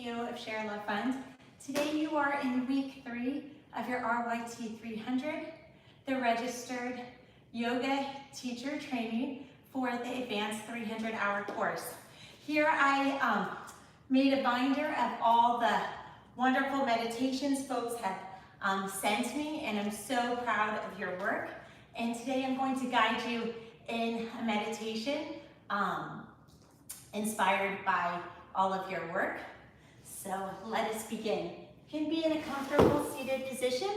of ShareLove.Fund. Today you are in week 3 of your RYT 300, the registered yoga teacher training for the advanced 300-hour course. Here I made a binder of all the wonderful meditations folks have sent me, and I'm so proud of your work. And today I'm going to guide you in a meditation inspired by all of your work. So let us begin. You can be in a comfortable seated position.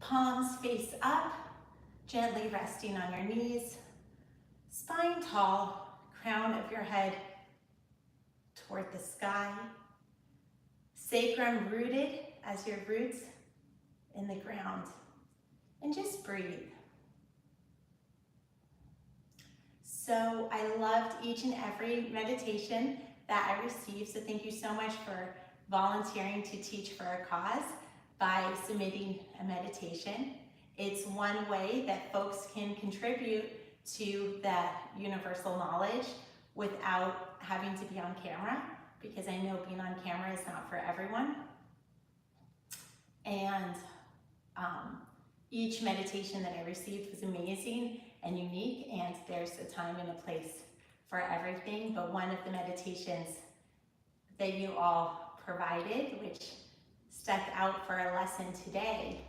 Palms face up, gently resting on your knees. Spine tall, crown of your head toward the sky. Sacrum rooted as your roots in the ground. And just breathe. So I loved each and every meditation that I received, so thank you so much for volunteering to teach for a cause by submitting a meditation. It's one way that folks can contribute to that universal knowledge without having to be on camera, because I know being on camera is not for everyone. And each meditation that I received was amazing and unique, and there's a time and a place for everything. But one of the meditations that you all provided, which stuck out for a lesson today,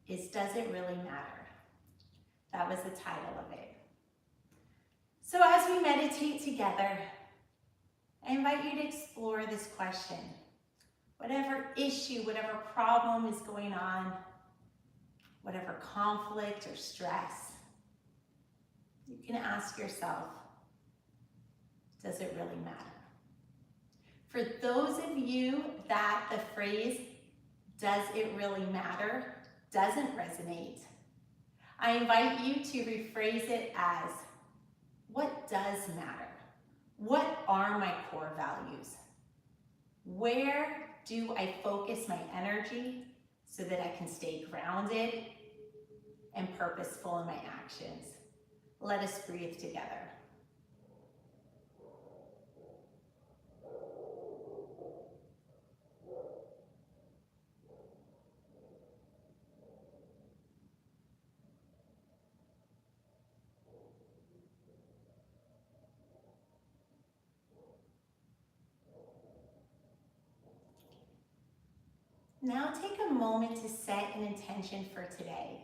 is Does It Really Matter? That was the title of it. So as we meditate together, I invite you to explore this question. Whatever issue, whatever problem is going on, whatever conflict or stress, you can ask yourself, does it really matter? For those of you that the phrase, does it really matter, doesn't resonate, I invite you to rephrase it as, what does matter? What are my core values? Where do I focus my energy so that I can stay grounded and purposeful in my actions? Let us breathe together. Now take a moment to set an intention for today.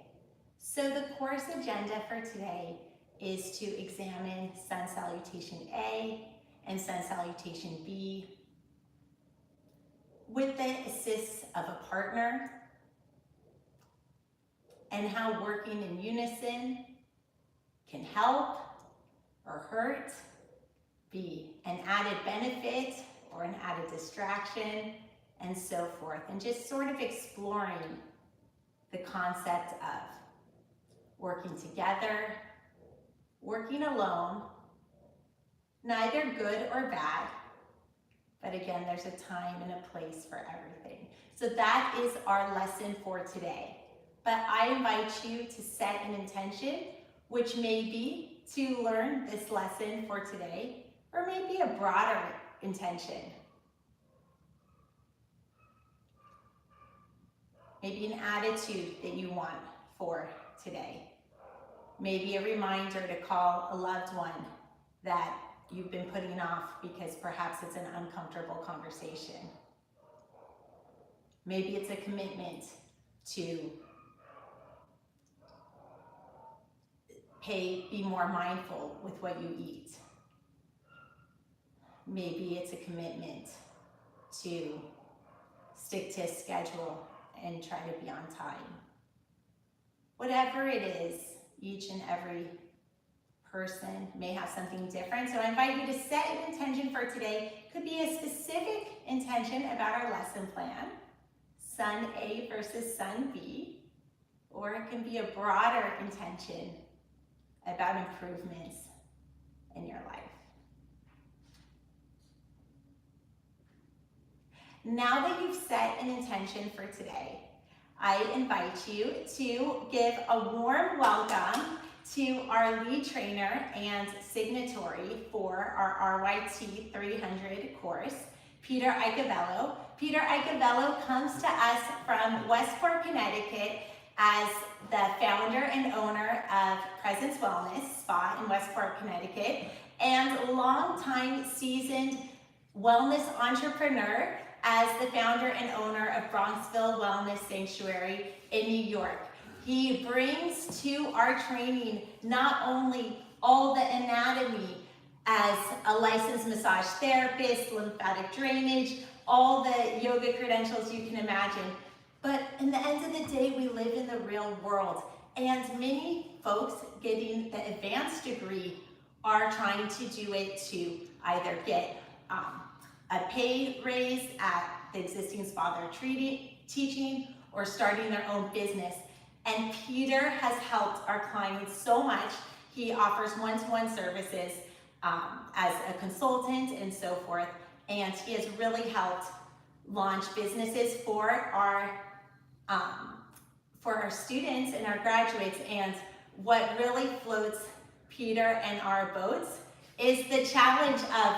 So the course agenda for today is to examine Sun Salutation A and Sun Salutation B with the assist of a partner, and how working in unison can help or hurt, be an added benefit or an added distraction, and so forth, and just sort of exploring the concept of working together, working alone, neither good or bad, but again, there's a time and a place for everything. So that is our lesson for today. But I invite you to set an intention, which may be to learn this lesson for today, or maybe a broader intention. Maybe an attitude that you want for today. Maybe a reminder to call a loved one that you've been putting off because perhaps it's an uncomfortable conversation. Maybe it's a commitment to be more mindful with what you eat. Maybe it's a commitment to stick to a schedule and try to be on time. Whatever it is, each and every person may have something different. So I invite you to set an intention for today. It could be a specific intention about our lesson plan, Sun A versus Sun B, or it can be a broader intention about improvements in your life. Now that you've set an intention for today, I invite you to give a warm welcome to our lead trainer and signatory for our RYT 300 course, Peter Iacobello. Peter Iacobello comes to us from Westport, Connecticut as the founder and owner of Presence Wellness Spa in Westport, Connecticut, and longtime seasoned wellness entrepreneur as the founder and owner of Bronxville Wellness Sanctuary in New York. He brings to our training not only all the anatomy as a licensed massage therapist, lymphatic drainage, all the yoga credentials you can imagine, but in the end of the day, we live in the real world. And many folks getting the advanced degree are trying to do it to either get a pay raise at the existing spa they're teaching or starting their own business. And Peter has helped our clients so much. He offers one-to-one services as a consultant and so forth. And he has really helped launch businesses for our students and our graduates. And what really floats Peter and our boats is the challenge of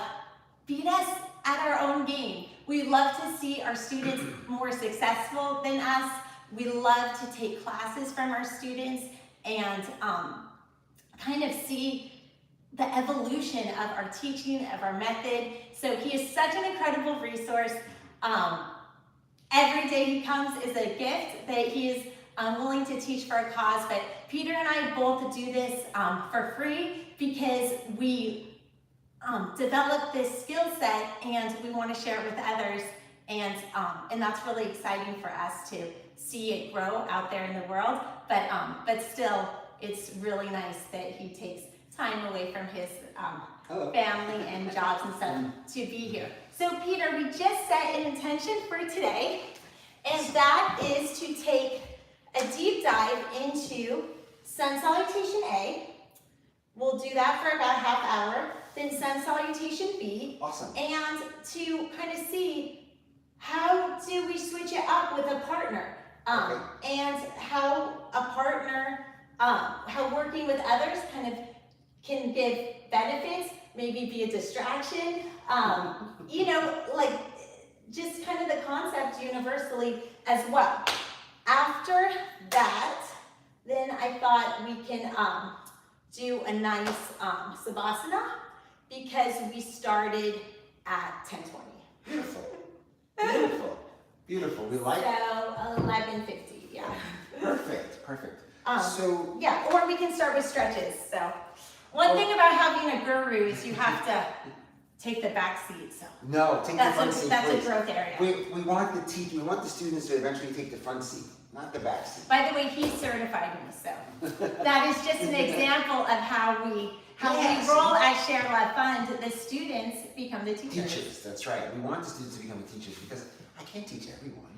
beat us at our own game. We love to see our students more successful than us. We love to take classes from our students and kind of see the evolution of our teaching, of our method. So he is such an incredible resource. Every day he comes is a gift that he is willing to teach for a cause. But Peter and I both do this for free because we develop this skill set and we want to share it with others. And that's really exciting for us to see it grow out there in the world. But still, it's really nice that he takes time away from his family and jobs and stuff to be here. So Peter, we just set an intention for today, and that is to take a deep dive into Sun Salutation A. We'll do that for about a half hour, then Sun Salutation B. Awesome. And to kind of see how do we switch it up with a partner, and how a partner, how working with others kind of can give benefits, maybe be a distraction, you know, like just kind of the concept universally as well. After that, then I thought we can do a nice Savasana because we started at 10:20. Beautiful, beautiful, beautiful. We like it. So 11:50, yeah. Perfect, perfect. So yeah, or we can start with stretches. So one thing about having a guru is you have to take the back seat. So no, take the front seat. That's please. a growth area. We want the students to eventually take the front seat, not the back seat. By the way, he certified me, so that is just an example of how we roll at ShareLove.Fund. The students become the teachers. Teachers, that's right. We want the students to become the teachers because I can't teach everyone.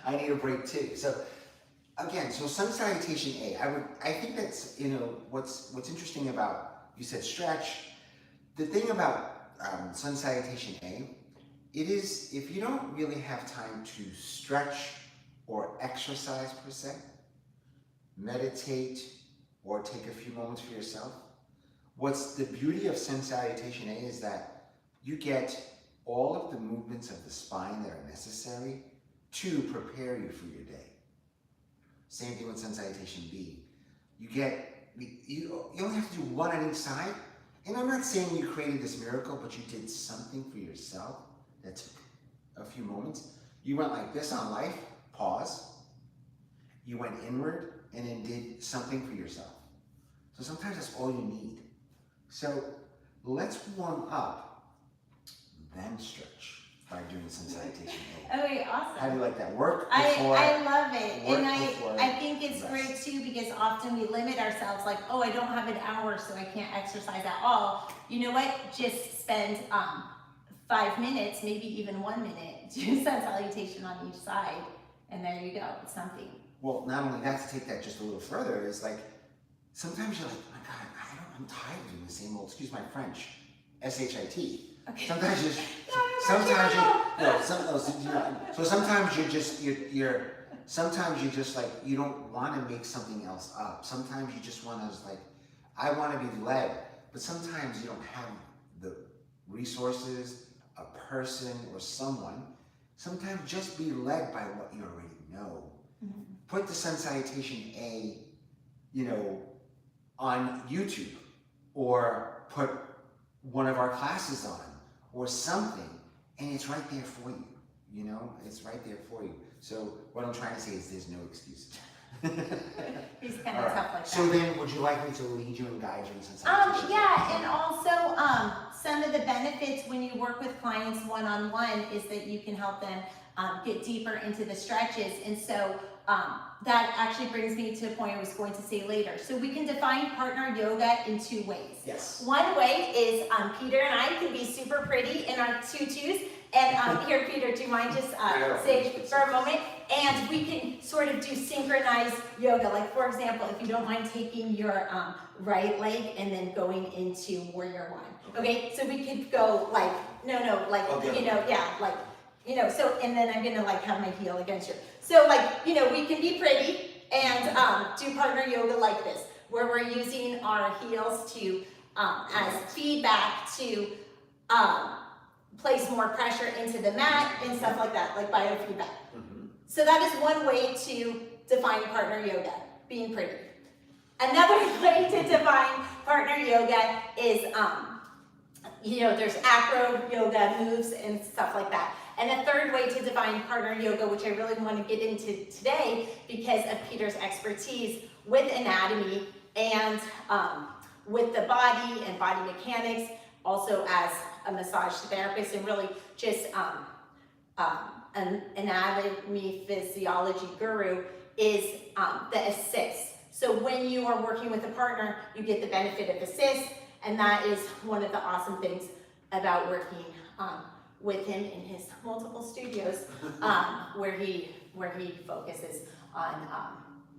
I need a break too. So again, so Sun Salutation A. I think that's, you know, what's interesting about, you said stretch. The thing about Sun Salutation A, it is, if you don't really have time to stretch or exercise per se, meditate, or take a few moments for yourself, what's the beauty of Sun Salutation A is that you get all of the movements of the spine that are necessary to prepare you for your day. Same thing with Sun Salutation B. You only have to do one on each side. And I'm not saying you created this miracle, but you did something for yourself that took a few moments. You went like this on life, pause. You went inward and then did something for yourself. So sometimes that's all you need. So let's warm up, then stretch by doing Sun Salutation A. Okay, awesome. How do you like that? Work I before. love it. Work And before I think it's rest. great too because often we limit ourselves like, oh, I don't have an hour so I can't exercise at all. You know what? Just spend 5 minutes, maybe even 1 minute, do Sun Salutation on each side. And there you go, it's something. Well, not only that, to take that just a little further, is like, sometimes you're like, oh my God, I'm tired of doing the same old, excuse my French, S-H-I-T. Okay. Sometimes you're, so so sometimes you're just, sometimes you just like, you don't want to make something else up. Sometimes you just want to like, I want to be led, but sometimes you don't have the resources, a person or someone. Sometimes just be led by what you already know. Mm-hmm. Put the Sun Salutation A, on YouTube, or put one of our classes on, or something, and it's right there for you. It's right there for you. So what I'm trying to say is there's no excuses. He's kind of tough like that. So then, would you like me to lead you and guide you in Sun Salutation? Yeah, and also some of the benefits when you work with clients one-on-one is that you can help them get deeper into the stretches. And so that actually brings me to a point I was going to say later. So we can define partner yoga in two ways. Yes. One way is Peter and I can be super pretty in our tutus. And here, Peter, do you mind just saying for a moment? And we can sort of do synchronized yoga. Like, for example, if you don't mind taking your right leg and then going into warrior one. Okay, so we could go like, so, and then I'm gonna like have my heel against you. So like, we can be pretty and do partner yoga like this, where we're using our heels to, as feedback to place more pressure into the mat and stuff like that, like biofeedback. Mm-hmm. So that is one way to define partner yoga, being pretty. Another way to define partner yoga is, there's acro yoga moves and stuff like that. And a third way to define partner yoga, which I really want to get into today because of Peter's expertise with anatomy and with the body and body mechanics, also as a massage therapist and really just an anatomy physiology guru, is the assist. So when you are working with a partner, you get the benefit of assist, and that is one of the awesome things about working with him in his multiple studios, where he focuses on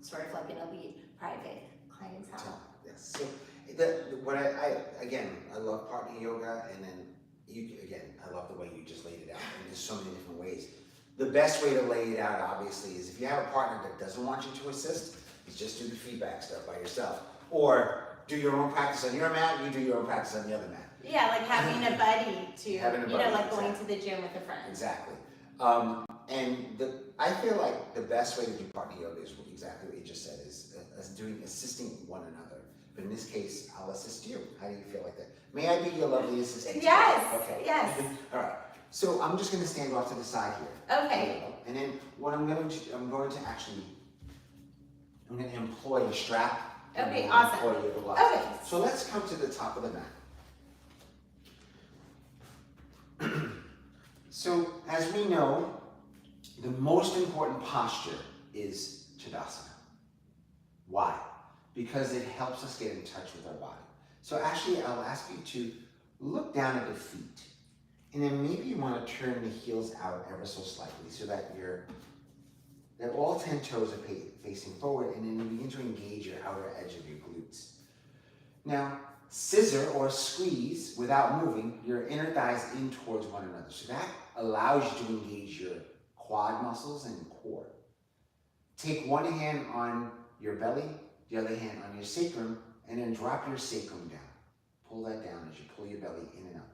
sort of like an elite private clientele. Yes. So I love partner yoga, and then I love the way you just laid it out. And there's so many different ways. The best way to lay it out, obviously, is if you have a partner that doesn't want you to assist, is just do the feedback stuff by yourself, or do your own practice on your mat. You do your own practice on the other mat. Yeah, like having a buddy to, like going exactly. to the gym with a friend. Exactly. I feel like the best way to do partner yoga is exactly what you just said, is assisting one another. But in this case, I'll assist you. How do you feel like that? May I be your lovely assistant? Yes. Okay. Yes. All right. So I'm just going to stand off to the side here. Okay. And then what I'm going to employ a strap. Okay, awesome. Okay. So let's come to the top of the mat. So as we know, the most important posture is Tadasana. Why? Because it helps us get in touch with our body. So actually, I'll ask you to look down at the feet, and then maybe you want to turn the heels out ever so slightly so that all 10 toes are facing forward, and then you begin to engage your outer edge of your glutes. Now, scissor or squeeze without moving your inner thighs in towards one another. So that allows you to engage your quad muscles and core. Take one hand on your belly, the other hand on your sacrum, and then drop your sacrum down. Pull that down as you pull your belly in and up.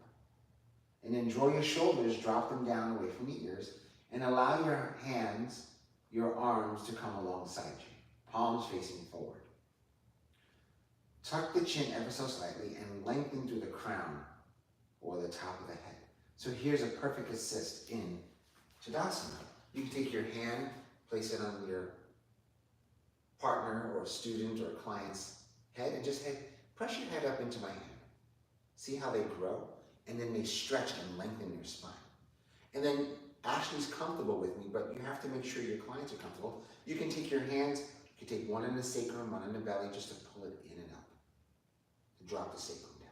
And then draw your shoulders, drop them down away from the ears, and allow your hands, your arms to come alongside you, palms facing forward. Tuck the chin ever so slightly and lengthen through the crown or the top of the head. So here's a perfect assist in Tadasana. You can take your hand, place it on your partner or student or client's head, and just press your head up into my hand. See how they grow? And then they stretch and lengthen your spine. And then Ashley's comfortable with me, but you have to make sure your clients are comfortable. You can take your hands, you can take one in the sacrum, one in the belly, just to pull it in and up, to drop the sacrum down.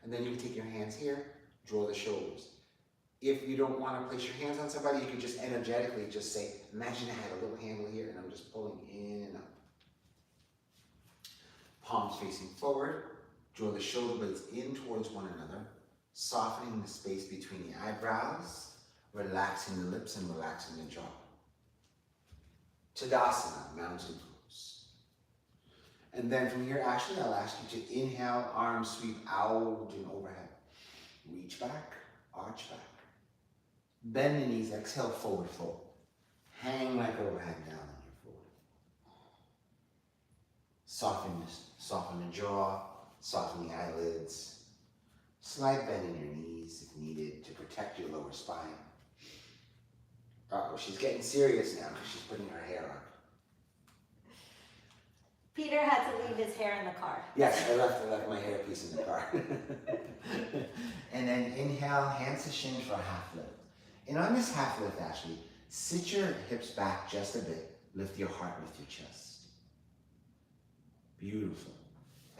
And then you can take your hands here, draw the shoulders. If you don't want to place your hands on somebody, you can just energetically just say, imagine I had a little handle here and I'm just pulling in and up. Palms facing forward, draw the shoulder blades in towards one another, softening the space between the eyebrows, relaxing the lips and relaxing the jaw. Tadasana, mountain pose. And then from here, Ashley, I'll ask you to inhale, arm sweep out and overhead. Reach back, arch back. Bend the knees, exhale, forward fold. Hang like overhead down on your forward. Soften the jaw, soften the eyelids. Slight bend in your knees if needed to protect your lower spine. Uh-oh, she's getting serious now because she's putting her hair on. Peter had to leave his hair in the car. Yes, I left my hairpiece in the car. And then inhale, hands to shin for a half lift. And on this half lift, Ashley, sit your hips back just a bit. Lift your heart with your chest. Beautiful.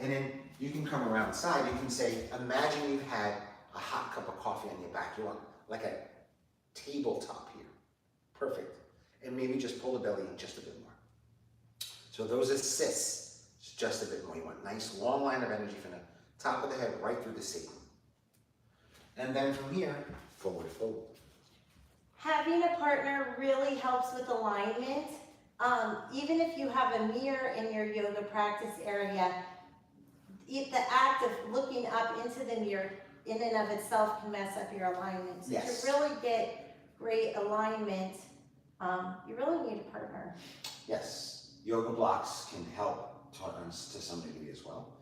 And then you can come around side. You can say, imagine you've had a hot cup of coffee on your back. You want like a tabletop here. Perfect. And maybe just pull the belly in just a bit more. So those assists, just a bit more. You want a nice long line of energy from the top of the head right through the sacrum. And then from here, forward fold. Having a partner really helps with alignment. Even if you have a mirror in your yoga practice area, the act of looking up into the mirror in and of itself can mess up your alignment. So Yes. to really get great alignment, you really need a partner. Yes, yoga blocks can help to some degree as well.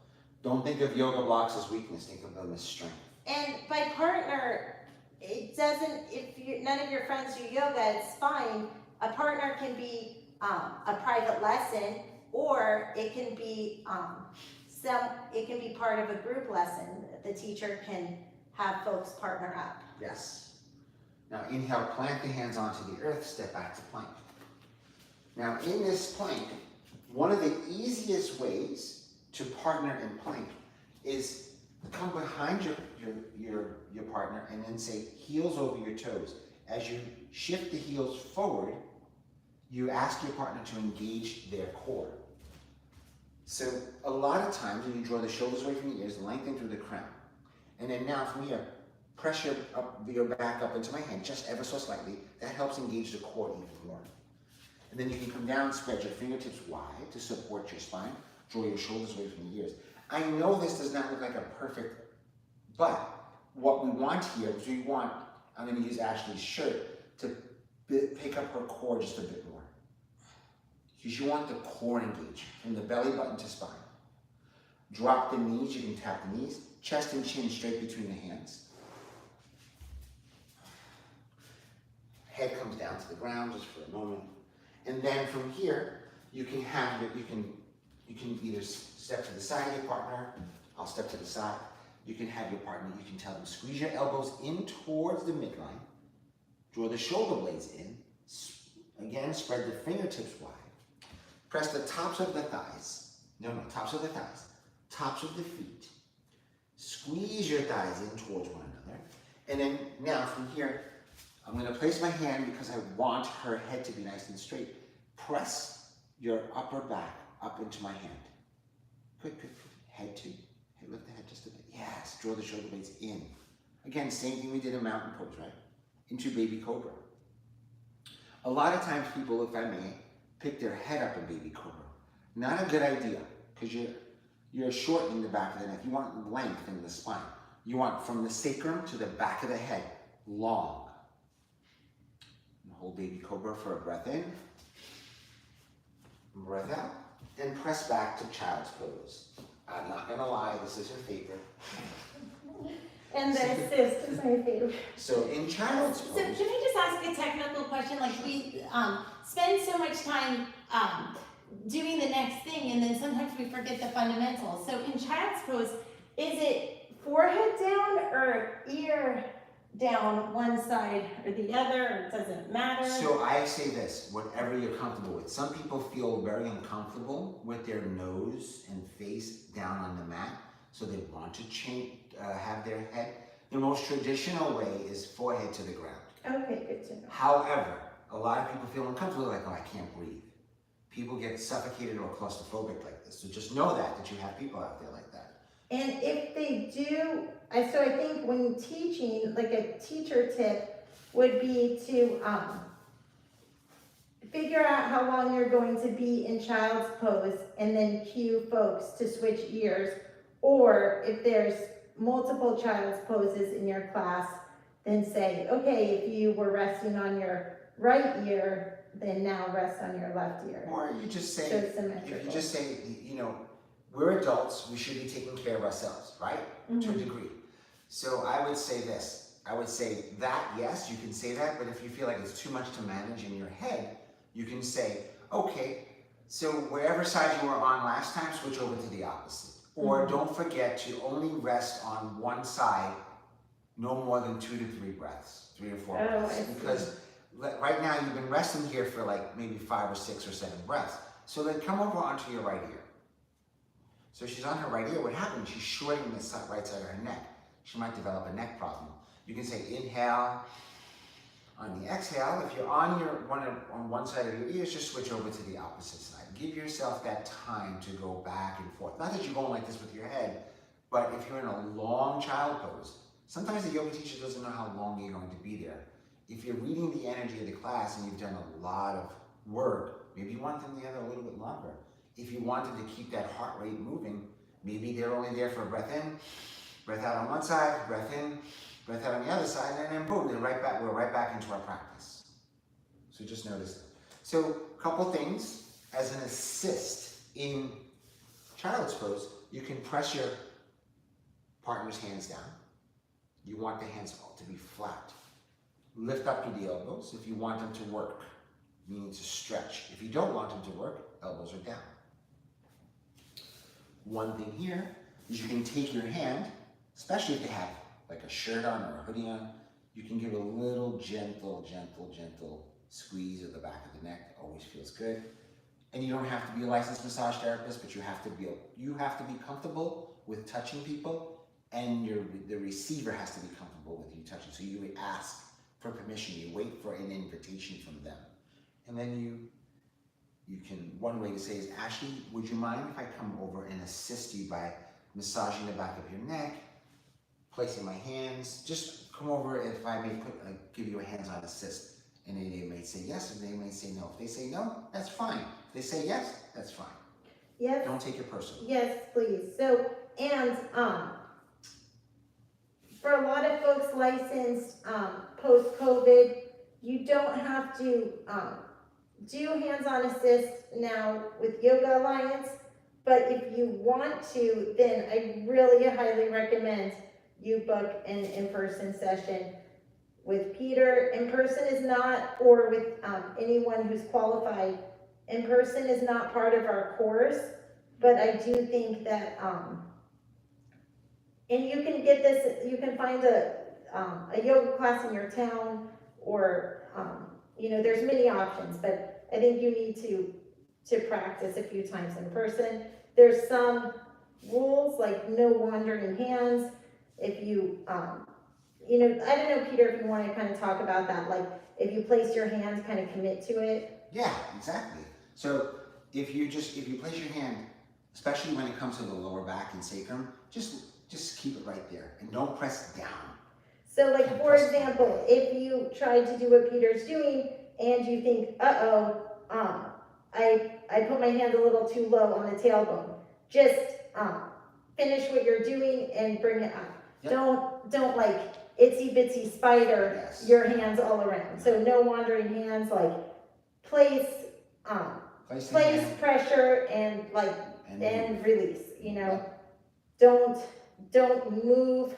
Don't think of yoga blocks as weakness, think of them as strength. And by partner, it doesn't, none of your friends do yoga, it's fine. A partner can be a private lesson, or it can be part of a group lesson. The teacher can have folks partner up. Yes. Now inhale, plant the hands onto the earth, step back to plank. Now in this plank, one of the easiest ways to partner in plank is come behind your partner and then say heels over your toes. As you shift the heels forward, you ask your partner to engage their core. So a lot of times when you draw the shoulders away from the ears, lengthen through the crown. And then now from here, press your back up into my hand just ever so slightly. That helps engage the core even more. And then you can come down, spread your fingertips wide to support your spine. Draw your shoulders away from the ears. I know this does not look like a perfect, but what we want here is I'm going to use Ashley's shirt to pick up her core just a bit more. Because you want the core engaged from the belly button to spine. Drop the knees, you can tap the knees, chest and chin straight between the hands. Head comes down to the ground just for a moment. And then from here, you can either step to the side of your partner, I'll step to the side. You can have your partner, you can tell them, squeeze your elbows in towards the midline, draw the shoulder blades in, again, spread the fingertips wide, press the tops of the thighs, tops of the thighs, tops of the feet, squeeze your thighs in towards one another, and then now from here, I'm going to place my hand because I want her head to be nice and straight. Press your upper back up into my hand. Good. Head to, lift the head just a bit. Yes, draw the shoulder blades in. Again, same thing we did in mountain pose, right? Into baby cobra. A lot of times people, if I may, pick their head up in baby cobra. Not a good idea, because you're shortening the back of the neck. You want length in the spine. You want from the sacrum to the back of the head, long. And hold baby cobra for a breath in. Breath out. And press back to child's pose. I'm not gonna lie, this is her favorite. And the assist is my favorite. So in child's pose. So can I just ask a technical question? Like we spend so much time doing the next thing, and then sometimes we forget the fundamentals. So in child's pose, is it forehead down or ear down one side or the other, or does it matter? So I say this, whatever you're comfortable with. Some people feel very uncomfortable with their nose and face down on the mat, so they want to have their head. The most traditional way is forehead to the ground. Okay, good to know. However, a lot of people feel uncomfortable, like, oh, I can't breathe. People get suffocated or claustrophobic like this. So just know that you have people out there like that. And if they do, so I think when teaching, like a teacher tip would be to figure out how long you're going to be in child's pose and then cue folks to switch ears. Or if there's multiple child's poses in your class, then say, okay, if you were resting on your right ear, then now rest on your left ear. Or you just say, So if symmetrical. you just say, you know, we're adults, we should be taking care of ourselves, right? To a degree. So I would say this, I would say that, yes, you can say that, but if you feel like it's too much to manage in your head, you can say, okay, so wherever side you were on last time, switch over to the opposite. Or don't forget to only rest on one side no more than 2 to 3 breaths, 3 or 4 breaths. Because right now you've been resting here for like maybe 5 or 6 or 7 breaths. So then come over onto your right ear. So she's on her right ear. What happens? She's shorting the right side of her neck. She might develop a neck problem. You can say inhale. On the exhale, if you're on one side of your ears, just switch over to the opposite side. Give yourself that time to go back and forth. Not that you're going like this with your head, but if you're in a long child pose, sometimes the yoga teacher doesn't know how long you're going to be there. If you're reading the energy of the class and you've done a lot of work, maybe you want them together a little bit longer. If you wanted to keep that heart rate moving, maybe they're only there for a breath in, breath out on one side, breath in, breath out on the other side, and then boom, we're right back into our practice. So just notice that. So a couple things. As an assist in child's pose, you can press your partner's hands down. You want the hands all to be flat. Lift up to the elbows if you want them to work, meaning to stretch. If you don't want them to work, elbows are down. One thing here is you can take your hand, especially if they have like a shirt on or a hoodie on, you can give a little gentle squeeze at the back of the neck. Always feels good. And you don't have to be a licensed massage therapist, but you have to be comfortable with touching people, and the receiver has to be comfortable with you touching. So you would ask for permission. You wait for an invitation from them, and then you can. One way to say is, Ashley, would you mind if I come over and assist you by massaging the back of your neck, placing my hands? Just come over if I may give you a hands-on assist. And then they may say yes, and they may say no. If they say no, that's fine. If they say yes, that's fine. Yes. Don't take it personally. Yes, please. So, and for a lot of folks licensed post-COVID, you don't have to do hands-on assist now with Yoga Alliance, but if you want to, then I really highly recommend you book an in-person session with Peter. In person is not, or with anyone who's qualified. In person is not part of our course, but I do think that, and you can get this, you can find a yoga class in your town, or, you know, there's many options, but I think you need to practice a few times in person. There's some rules, like no wandering hands. If you, you know, I don't know, Peter, if you want to kind of talk about that, like if you place your hand, kind of commit to it. Yeah, exactly. So if you place your hand, especially when it comes to the lower back and sacrum, just keep it right there and don't press down. So like, for example, if you try to do what Peter's doing and you think, I put my hand a little too low on the tailbone, just finish what you're doing and bring it up. Yep. Don't like itsy bitsy spider your hands all around. So no wandering hands, like place pressure and like and release, you know. Don't move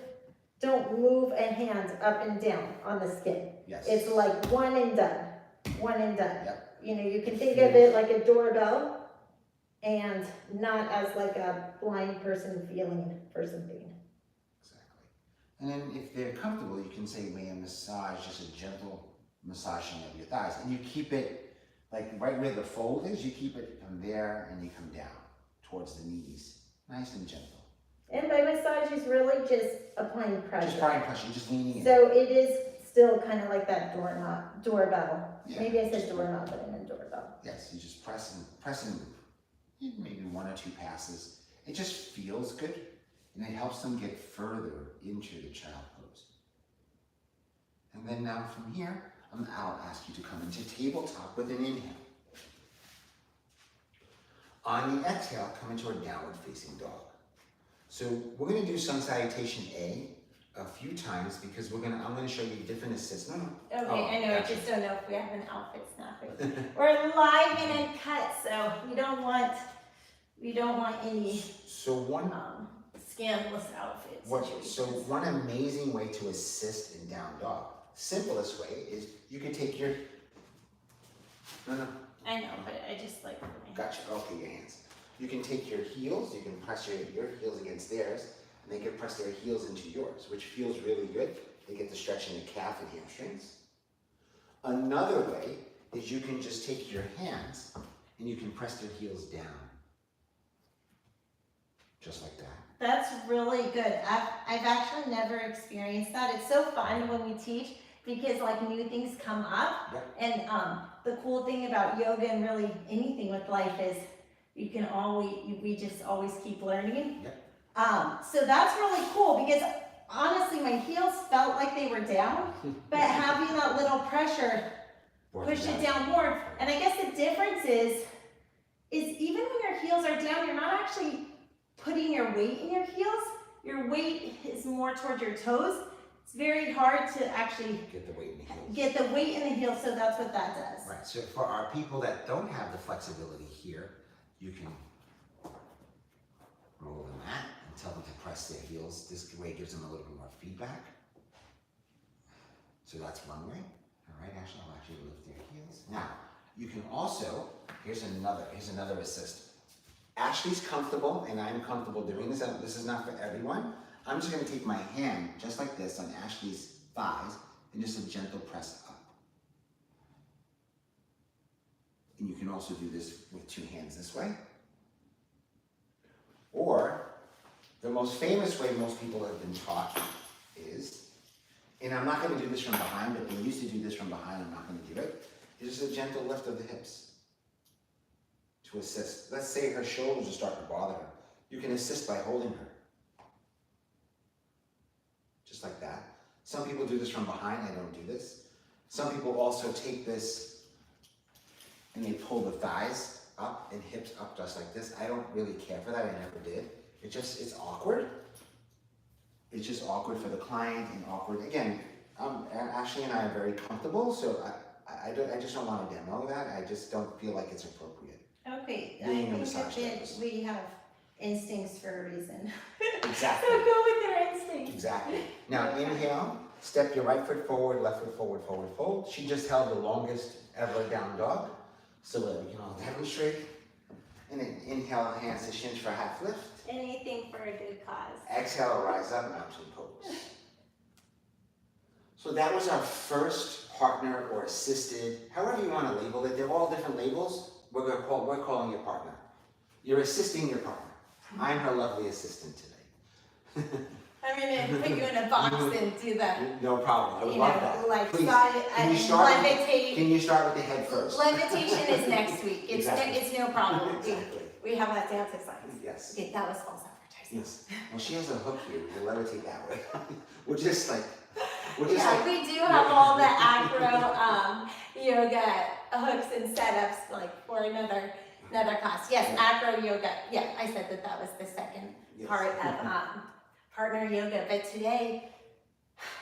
a hand up and down on the skin. Yes. It's like one and done. Yep. You know, you can think of it like a doorbell and not as like a blind person feeling for something. And then if they're comfortable, you can say, may I massage, just a gentle massaging of your thighs. And you keep it, like right where the fold is, you keep it from there and you come down towards the knees. Nice and gentle. And by massage is really just applying pressure. Just applying pressure, just leaning in. So it is still kind of like that doorbell. Yeah. Maybe I said doorknob, but I meant doorbell. Yes, you just press and move. Maybe 1 or 2 passes. It just feels good. And it helps them get further into the child pose. And then now from here, I'll ask you to come into tabletop with an inhale. On the exhale, come into a downward facing dog. So we're gonna do sun salutation A a few times because I'm gonna show you different assists. No. Okay, Oh, I know, gotcha. I just don't know if we have an outfit snapping. We're live and uncut, so we don't want any So scandalous outfits. so one amazing way to assist in down dog, simplest way is you can take your, no. I know, but I just like. Gotcha, okay, your hands. You can take your heels, you can press your heels against theirs, and they can press their heels into yours, which feels really good. They get the stretch in the calf and hamstrings. Another way is you can just take your hands and you can press their heels down. Just like that. That's really good. I've actually never experienced that. It's so fun when we teach because like new things come up. Yep. And the cool thing about yoga and really anything with life is we just always keep learning. Yep. So that's really cool because honestly my heels felt like they were down, but having that little pressure pushed it down more. And I guess the difference is even when your heels are down, you're not actually putting your weight in your heels. Your weight is more towards your toes. It's very hard to actually get the weight in the heels. Get the weight in the heels, so that's what that does. Right, so for our people that don't have the flexibility here, you can roll the mat and tell them to press their heels. This way gives them a little bit more feedback. So that's one way. All right, Ashley, I'll actually lift their heels. Now, you can also, here's another assist. Ashley's comfortable and I'm comfortable doing this. This is not for everyone. I'm just gonna take my hand, just like this, on Ashley's thighs and just a gentle press up. And you can also do this with two hands this way. Or, the most famous way most people have been taught is, and I'm not gonna do this from behind, but they used to do this from behind, I'm not gonna do it, is just a gentle lift of the hips to assist. Let's say her shoulders are starting to bother her. You can assist by holding her. Just like that. Some people do this from behind, I don't do this. Some people also take this and they pull the thighs up and hips up just like this. I don't really care for that, I never did. It's awkward. It's just awkward for the client and awkward. Again, Ashley and I are very comfortable, so I just don't want to demo that. I just don't feel like it's appropriate. Okay, Being a I massage think therapist. we have instincts for a reason. Exactly. So go with your instincts. Exactly. Now inhale, step your right foot forward, left foot forward, forward fold. She just held the longest ever down dog, so that we can all demonstrate. And then inhale, hands to shins for a half lift. Anything for a good cause. Exhale, rise up, mountain pose. So that was our first partner or assisted, however you want to label it. They're all different labels. We're calling your partner. You're assisting your partner. I'm her lovely assistant today. I'm gonna put you in a box and do that. No problem. I would love that. Like Please. levitate. Can you start with the head first? Levitation is next week. It's Exactly. it's no problem. Exactly. We have that dance exercise. Yes. Okay, that was false advertising. Yes. Well, she has a hook here. We can levitate that way. We're just like. We do have all the acro yoga hooks and setups like for another class. Yes, acro yoga. Yeah, I said that was the second part of partner yoga. But today,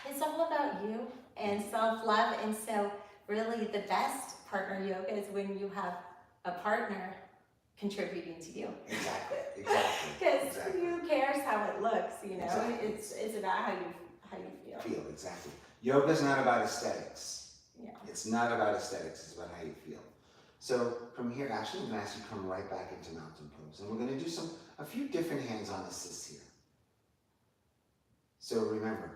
it's all about you and self-love. And so really the best partner yoga is when you have a partner contributing to you. Exactly. Because who cares how it looks, you know? Exactly. It's about how you feel. Exactly. Yoga's not about aesthetics. Yeah. It's not about aesthetics, it's about how you feel. So from here, Ashley, I'm gonna ask you to come right back into mountain pose. And we're gonna do a few different hands-on assists here. So remember,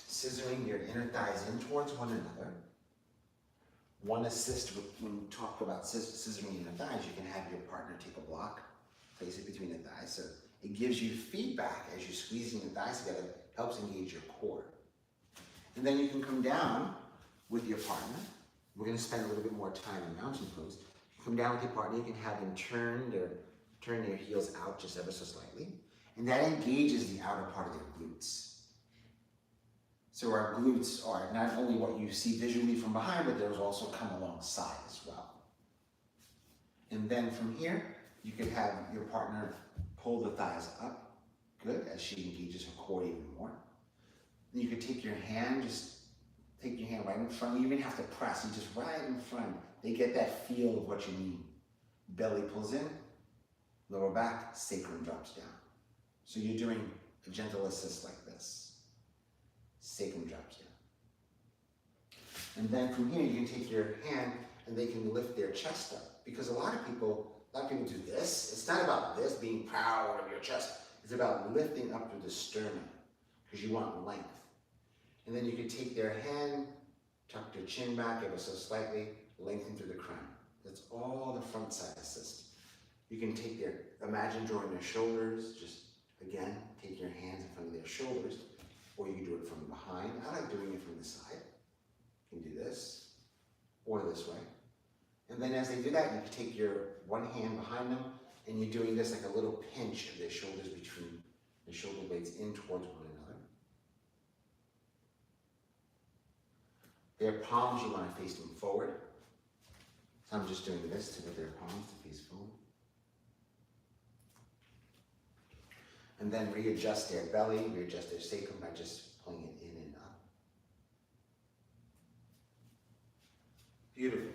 scissoring your inner thighs in towards one another. One assist when you talk about scissoring inner thighs, you can have your partner take a block, place it between the thighs. So it gives you feedback as you're squeezing the thighs together, helps engage your core. And then you can come down with your partner. We're going to spend a little bit more time in mountain pose. You come down with your partner, you can have them turn their heels out just ever so slightly. And that engages the outer part of their glutes. So our glutes are not only what you see visually from behind, but those also come alongside as well. And then from here, you could have your partner pull the thighs up, good, as she engages her core even more. Then you could take your hand, just take your hand right in front. You even have to press, you just right in front. They get that feel of what you need. Belly pulls in, lower back, sacrum drops down. So you're doing a gentle assist like this. Sacrum drops down. And then from here, you can take your hand and they can lift their chest up. Because a lot of people do this. It's not about this being proud of your chest. It's about lifting up through the sternum because you want length. And then you can take their hand, tuck their chin back ever so slightly, lengthen through the crown. That's all the front side assist. You can take imagine drawing their shoulders, just again, take your hands in front of their shoulders, or you can do it from behind. I like doing it from the side. You can do this, or this way. And then as they do that, you can take your one hand behind them, and you're doing this like a little pinch of their shoulders between the shoulder blades in towards one another. Their palms, you want to face them forward. So I'm just doing this to get their palms to face forward. And then readjust their belly, readjust their sacrum by just pulling it in and up. Beautiful.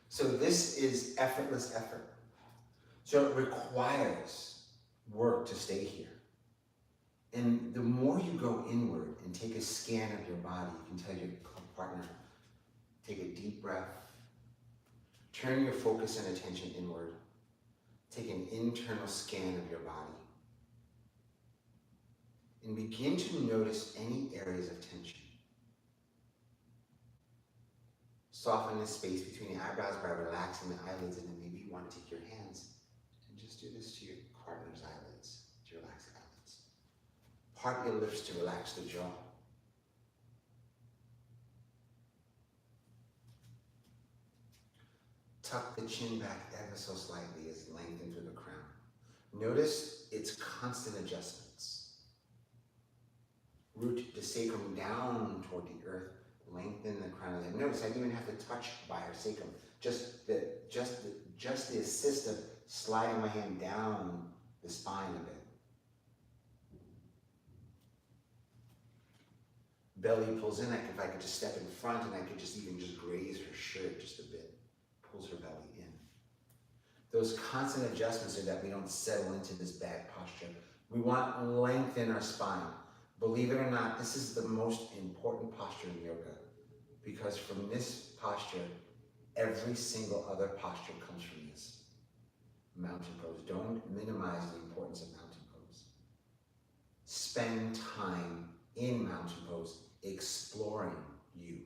So this is effortless effort. So it requires work to stay here. And the more you go inward and take a scan of your body, you can tell your partner, take a deep breath, turn your focus and attention inward, take an internal scan of your body, and begin to notice any areas of tension. Soften the space between the eyebrows by relaxing the eyelids, and then maybe you want to take your hands and just do this to your partner's eyelids, to relax the eyelids. Part your lips to relax the jaw. Tuck the chin back ever so slightly as lengthen through the crown. Notice its constant adjustments. Root the sacrum down toward the earth. Lengthen the crown of the head. Notice I didn't even have to touch by her sacrum. Just the assist of sliding my hand down the spine a bit. Belly pulls in. If I could just step in front and I could just graze her shirt just a bit. Pulls her belly in. Those constant adjustments so that we don't settle into this bad posture. We want length in our spine. Believe it or not, this is the most important posture in yoga, because from this posture, every single other posture comes from this. Mountain pose. Don't minimize the importance of mountain pose. Spend time in mountain pose exploring you.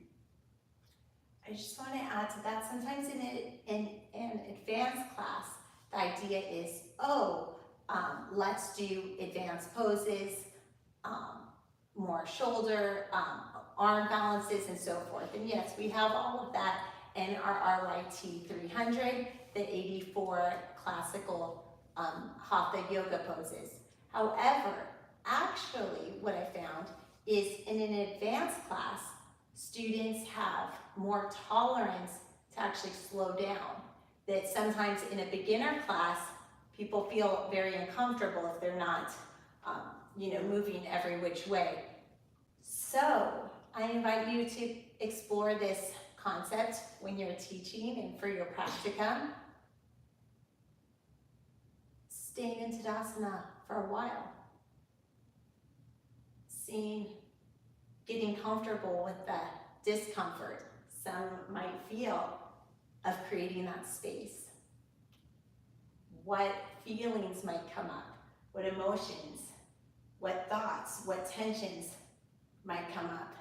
I just want to add to that, sometimes in an advanced class, the idea is, let's do advanced poses, more shoulder, arm balances, and so forth. And yes, we have all of that in our RYT 300, the 84 classical Hatha yoga poses. However, actually what I found is in an advanced class, students have more tolerance to actually slow down. That sometimes in a beginner class, people feel very uncomfortable if they're not moving every which way. So I invite you to explore this concept when you're teaching and for your practicum. Staying in Tadasana for a while. Getting comfortable with the discomfort some might feel of creating that space. What feelings might come up, what emotions, what thoughts, what tensions might come up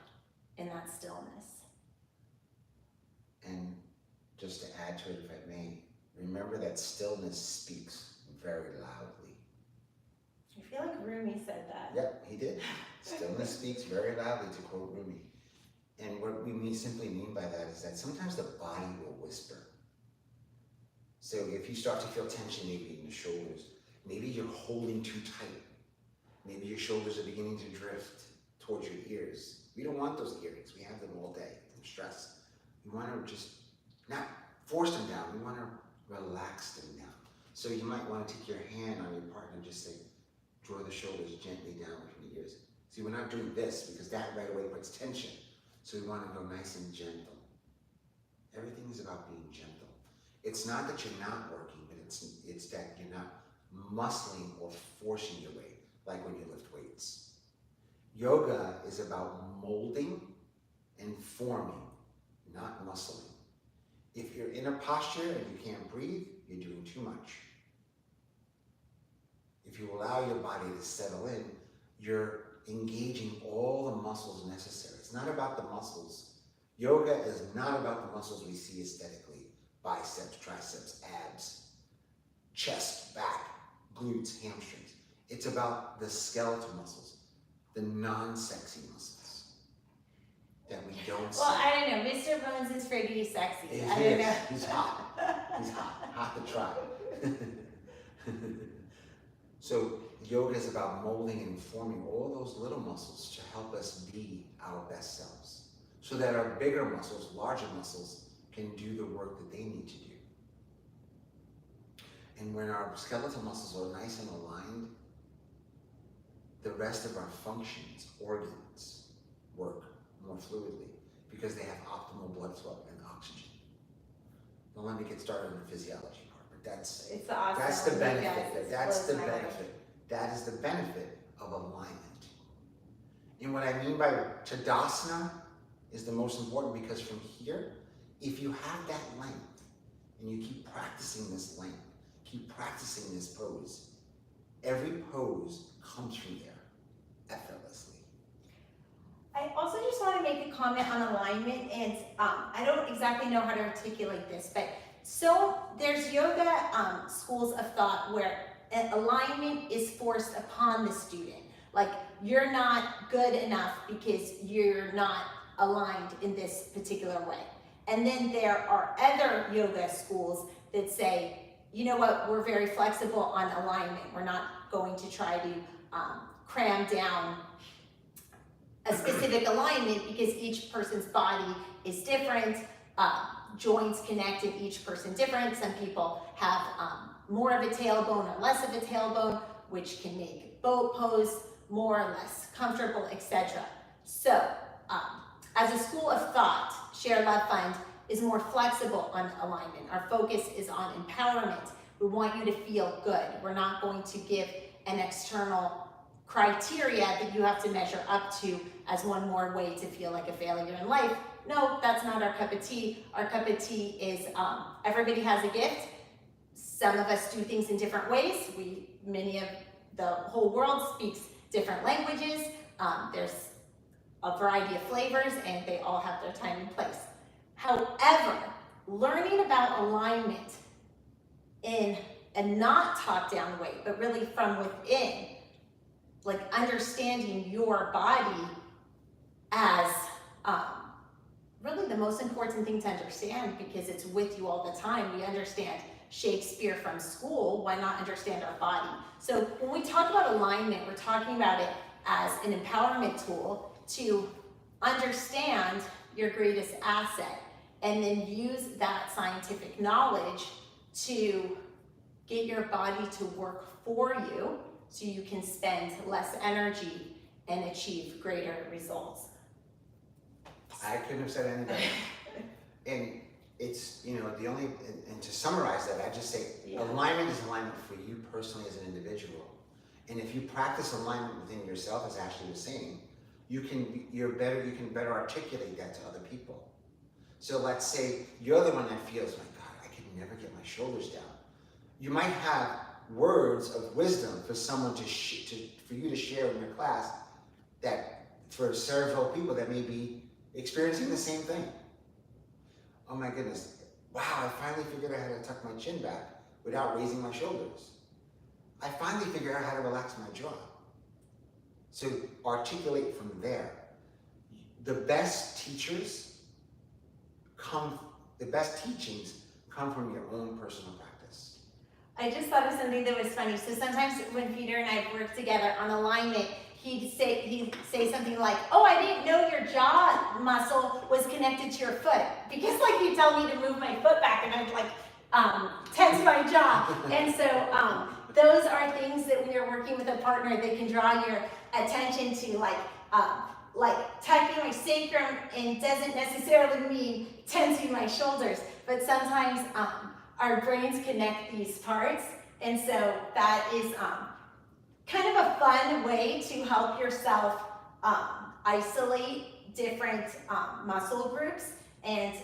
in that stillness. And just to add to it, if I may, remember that stillness speaks very loudly. I feel like Rumi said that. Yep, he did. Stillness speaks very loudly, to quote Rumi. And what we simply mean by that is that sometimes the body will whisper. So if you start to feel tension maybe in the shoulders, maybe you're holding too tight. Maybe your shoulders are beginning to drift towards your ears. We don't want those earrings. We have them all day. They're stress. We want to just not force them down. We want to relax them down. So you might want to take your hand on your partner and just say, draw the shoulders gently down between the ears. See, we're not doing this because that right away puts tension. So we want to go nice and gentle. Everything is about being gentle. It's not that you're not working, but it's that you're not muscling or forcing your weight, like when you lift weights. Yoga is about molding and forming, not muscling. If you're in a posture and you can't breathe, you're doing too much. If you allow your body to settle in, you're engaging all the muscles necessary. It's not about the muscles. Yoga is not about the muscles we see aesthetically. Biceps, triceps, abs, chest, back, glutes, hamstrings. It's about the skeletal muscles, the non-sexy muscles that we don't see. Well, I don't know. Mr. Bones is pretty sexy. I don't know. He's hot. He's hot. Hot to try. So yoga is about molding and forming all those little muscles to help us be our best selves, so that our bigger muscles, larger muscles, can do the work that they need to do. And when our skeletal muscles are nice and aligned, the rest of our functions, organs, work more fluidly because they have optimal blood flow and oxygen. Don't let me get started on the physiology part, but that's awesome. That's the benefit. Yes, That's the mind. benefit. That is the benefit of alignment. And what I mean by Tadasana is the most important, because from here, if you have that length and you keep practicing this length, keep practicing this pose, every pose comes from there effortlessly. I also just want to make a comment on alignment, and I don't exactly know how to articulate this, but so there's yoga schools of thought where alignment is forced upon the student. Like, you're not good enough because you're not aligned in this particular way. And then there are other yoga schools that say, you know what, we're very flexible on alignment. We're not going to try to cram down a specific alignment because each person's body is different. Joints connect in each person different. Some people have more of a tailbone or less of a tailbone, which can make boat pose more or less comfortable, etc. So, as a school of thought, ShareLove.Fund is more flexible on alignment. Our focus is on empowerment. We want you to feel good. We're not going to give an external criteria that you have to measure up to as one more way to feel like a failure in life. No, that's not our cup of tea. Our cup of tea is everybody has a gift. Some of us do things in different ways. Many of the whole world speaks different languages. There's a variety of flavors, and they all have their time and place. However, learning about alignment in a not top-down way, but really from within, like understanding your body as really the most important thing to understand, because it's with you all the time. We understand Shakespeare from school, why not understand our body? So when we talk about alignment, we're talking about it as an empowerment tool to understand your greatest asset, and then use that scientific knowledge to get your body to work for you so you can spend less energy and achieve greater results. I couldn't have said it any better. And it's, the only, and to summarize that, I just say, alignment is alignment for you personally as an individual. And if you practice alignment within yourself, as Ashley was saying, you can better articulate that to other people. So let's say you're the one that feels, my God, I can never get my shoulders down. You might have words of wisdom for someone for you to share in your class, that for several people that may be experiencing the same thing. Oh my goodness, wow, I finally figured out how to tuck my chin back without raising my shoulders. I finally figured out how to relax my jaw. So articulate from there. The best teachings come from your own personal practice. I just thought of something that was funny. So sometimes when Peter and I work together on alignment, he'd say something like, oh, I didn't know your jaw muscle was connected to your foot. Because he'd tell me to move my foot back, and I'd tense my jaw. And so those are things that when you're working with a partner, they can draw your attention to, like tightening my sacrum, and doesn't necessarily mean tensing my shoulders, but sometimes our brains connect these parts, and so that is kind of a fun way to help yourself isolate different muscle groups, and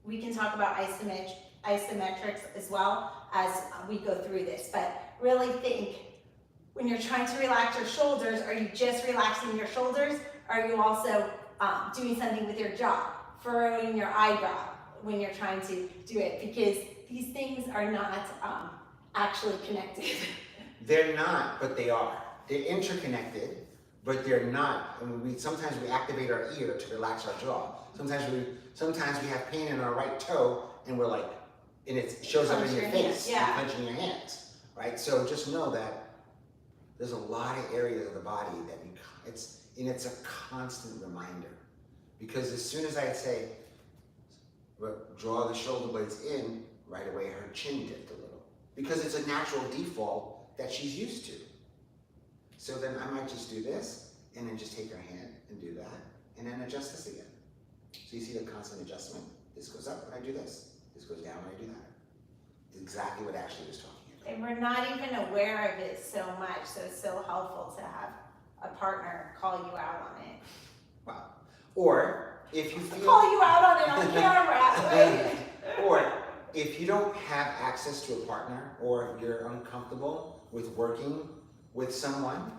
we can talk about isometrics as well as we go through this, but really think, when you're trying to relax your shoulders, are you just relaxing your shoulders? Are you also doing something with your jaw, furrowing your eyebrow when you're trying to do it? Because these things are not actually connected. They're not, but they are. They're interconnected, but they're not. I mean, sometimes we activate our ear to relax our jaw. Sometimes we have pain in our right toe, and we're like, and it shows up in your face, yeah. and clenching your hands, right? So just know that there's a lot of areas of the body that it's a constant reminder. Because as soon as I say, draw the shoulder blades in, right away her chin dipped a little. Because it's a natural default that she's used to. So then I might just do this, and then just take her hand and do that, and then adjust this again. So you see the constant adjustment. This goes up when I do this. This goes down when I do that. It's exactly what Ashley was talking about. And we're not even aware of it so much, so it's so helpful to have a partner call you out on it. Wow. Or if you feel... Call you out on it on camera, right? Or if you don't have access to a partner, or you're uncomfortable with working with someone,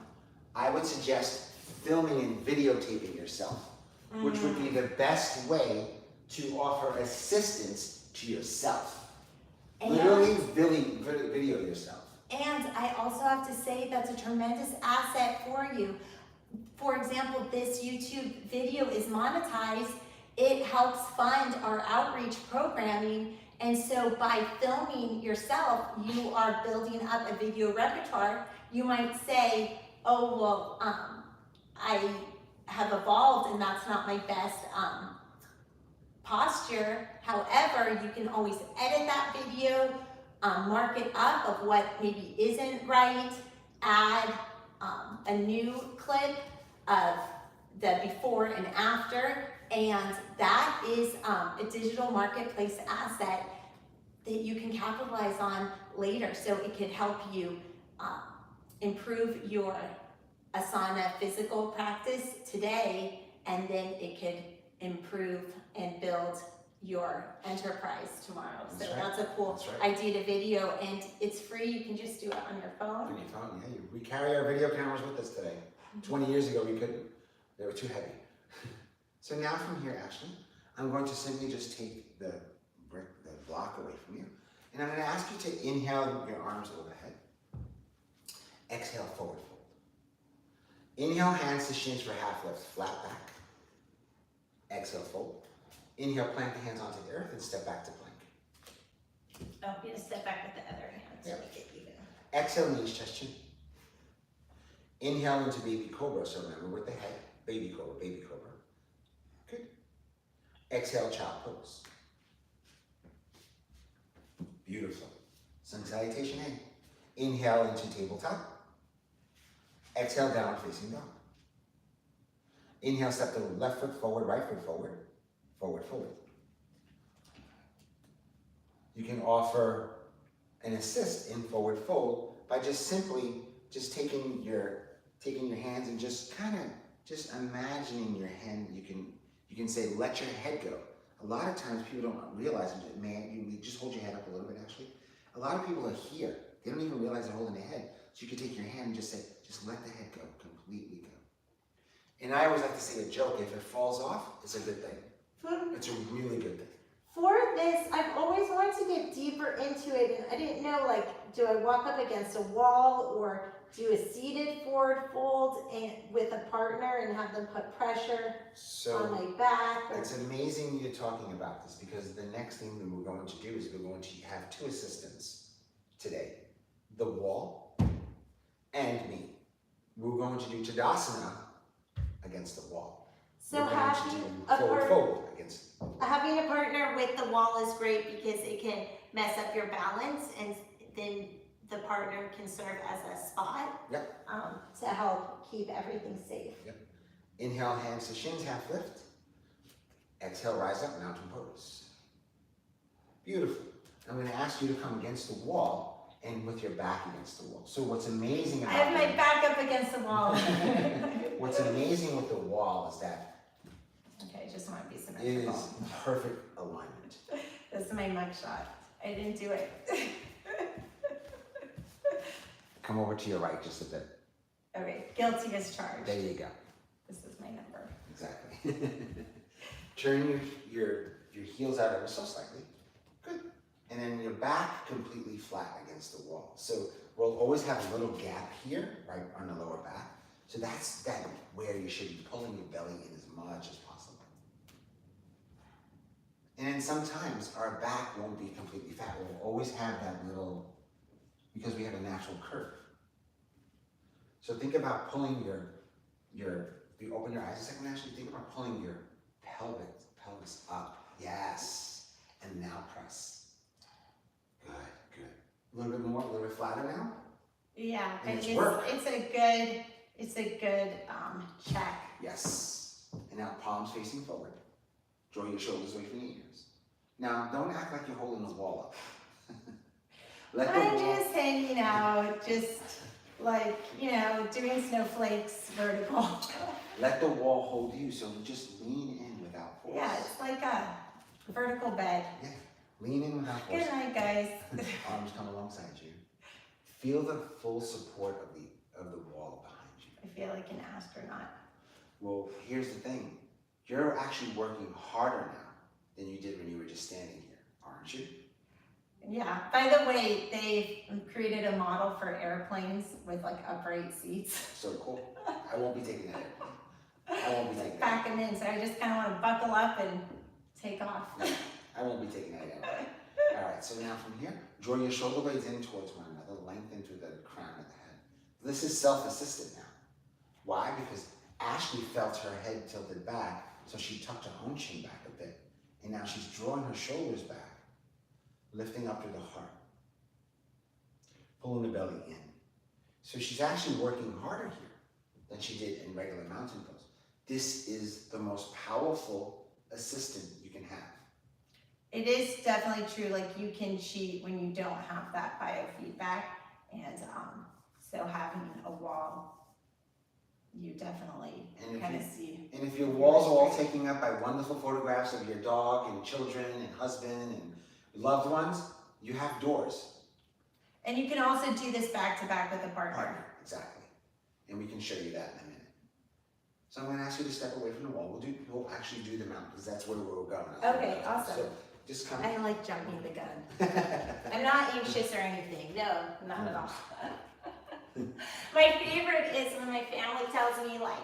I would suggest filming and videotaping yourself, which would be the best way to offer assistance to yourself. Literally video yourself. And I also have to say that's a tremendous asset for you. For example, this YouTube video is monetized. It helps fund our outreach programming. And so by filming yourself, you are building up a video repertoire. You might say, oh, well, I have evolved and that's not my best posture. However, you can always edit that video, mark it up of what maybe isn't right, add a new clip of the before and after, and that is a digital marketplace asset that you can capitalize on later. So it could help you improve your asana physical practice today, and then it could improve and build your enterprise tomorrow. So that's a cool idea to video, and it's free. You can just do it on your phone. On your phone, yeah. We carry our video cameras with us today. 20 years ago, we couldn't. They were too heavy. So now from here, Ashley, I'm going to simply just take the block away from you, and I'm going to ask you to inhale your arms overhead. Exhale, forward fold. Inhale, hands to shins for half lifts, flat back. Exhale, fold. Inhale, plant the hands onto the earth and step back to plank. Oh, I'm gonna step back with the other hand to make it even. Exhale, knees, chest, chin. Inhale into baby cobra, so remember with the head, baby cobra, baby cobra. Good. Exhale, child pose. Beautiful. Sun salutation A. Inhale into tabletop. Exhale, down facing dog. Inhale, step the left foot forward, right foot forward. Forward, forward. You can offer an assist in forward fold by just simply taking your hands and just kind of just imagining your hand. You can say, let your head go. A lot of times people don't realize it. Man, you just hold your head up a little bit, actually. A lot of people are here. They don't even realize they're holding their head. So you can take your hand and just say, just let the head go, completely go. And I always like to say a joke, if it falls off, it's a good thing. It's a really good thing. For this, I've always wanted to get deeper into it, and I didn't know, like, do I walk up against a wall or do a seated forward fold and with a partner and have them put pressure on my back? It's amazing you're talking about this, because the next thing that we're going to do is we're going to have two assistants today. The wall and me. We're going to do Tadasana against the wall. So having a partner fold against. Having a partner with the wall is great because it can mess up your balance, and then the partner can serve as a spot. Yep. To help keep everything safe. Yep. Inhale, hands to shins, half lift. Exhale, rise up, mountain pose. Beautiful. I'm going to ask you to come against the wall and with your back against the wall. So what's amazing about I have my back up against the wall. what's amazing with the wall is that Okay, I just want to be it symmetrical. is perfect alignment. This is my mug shot. I didn't do it. Come over to your right just a bit. Okay, guilty as charged. There you go. This is my number. Exactly. Turn your heels out ever so slightly. Good. And then your back completely flat against the wall. So we'll always have a little gap here, right on the lower back. So that's where you should be pulling your belly in as much as possible. And then sometimes our back won't be completely fat. We'll always have that little, because we have a natural curve. So think about pulling if you open your eyes a second, actually think about pulling your pelvis up. Yes. And now press. Good, good. A little bit more, a little bit flatter now. Yeah, And but it's it's a good check. Yes. And now palms facing forward. Draw your shoulders away from your ears. Now, don't act like you're holding the wall up. I'm just hanging out, just like, doing snowflakes vertical. Let the wall hold you, so just lean in without force. Yeah, it's like a vertical bed. Yeah, lean in without force. Good night, guys. Arms come alongside you. Feel the full support of the wall behind you. I feel like an astronaut. Well, here's the thing. You're actually working harder now than you did when you were just standing here, aren't you? Yeah, by the way, they created a model for airplanes with like upright seats. So cool. I won't be taking that airplane. I won't be taking that. Back them in, so I just kind of want to buckle up and take off. No, I won't be taking that airplane. All right, so now from here, draw your shoulder blades in towards one another, lengthen through the crown of the head. This is self-assisted now. Why? Because Ashley felt her head tilted back, so she tucked her own chin back a bit. And now she's drawing her shoulders back, lifting up to the heart, pulling the belly in. So she's actually working harder here than she did in regular mountain pose. This is the most powerful assistant you can have. It is definitely true, like you can cheat when you don't have that biofeedback, and so having a wall, you definitely kind of see. And if your walls are all taken up by wonderful photographs of your dog and children and husband and loved ones, you have doors. And you can also do this back to back with a partner. Exactly. And we can show you that in a minute. So I'm going to ask you to step away from the wall. We'll actually do the mountain because that's where we're going. Okay, awesome. So just come. I like jumping the gun. I'm not anxious or anything. No, not at all. My favorite is when my family tells me, like,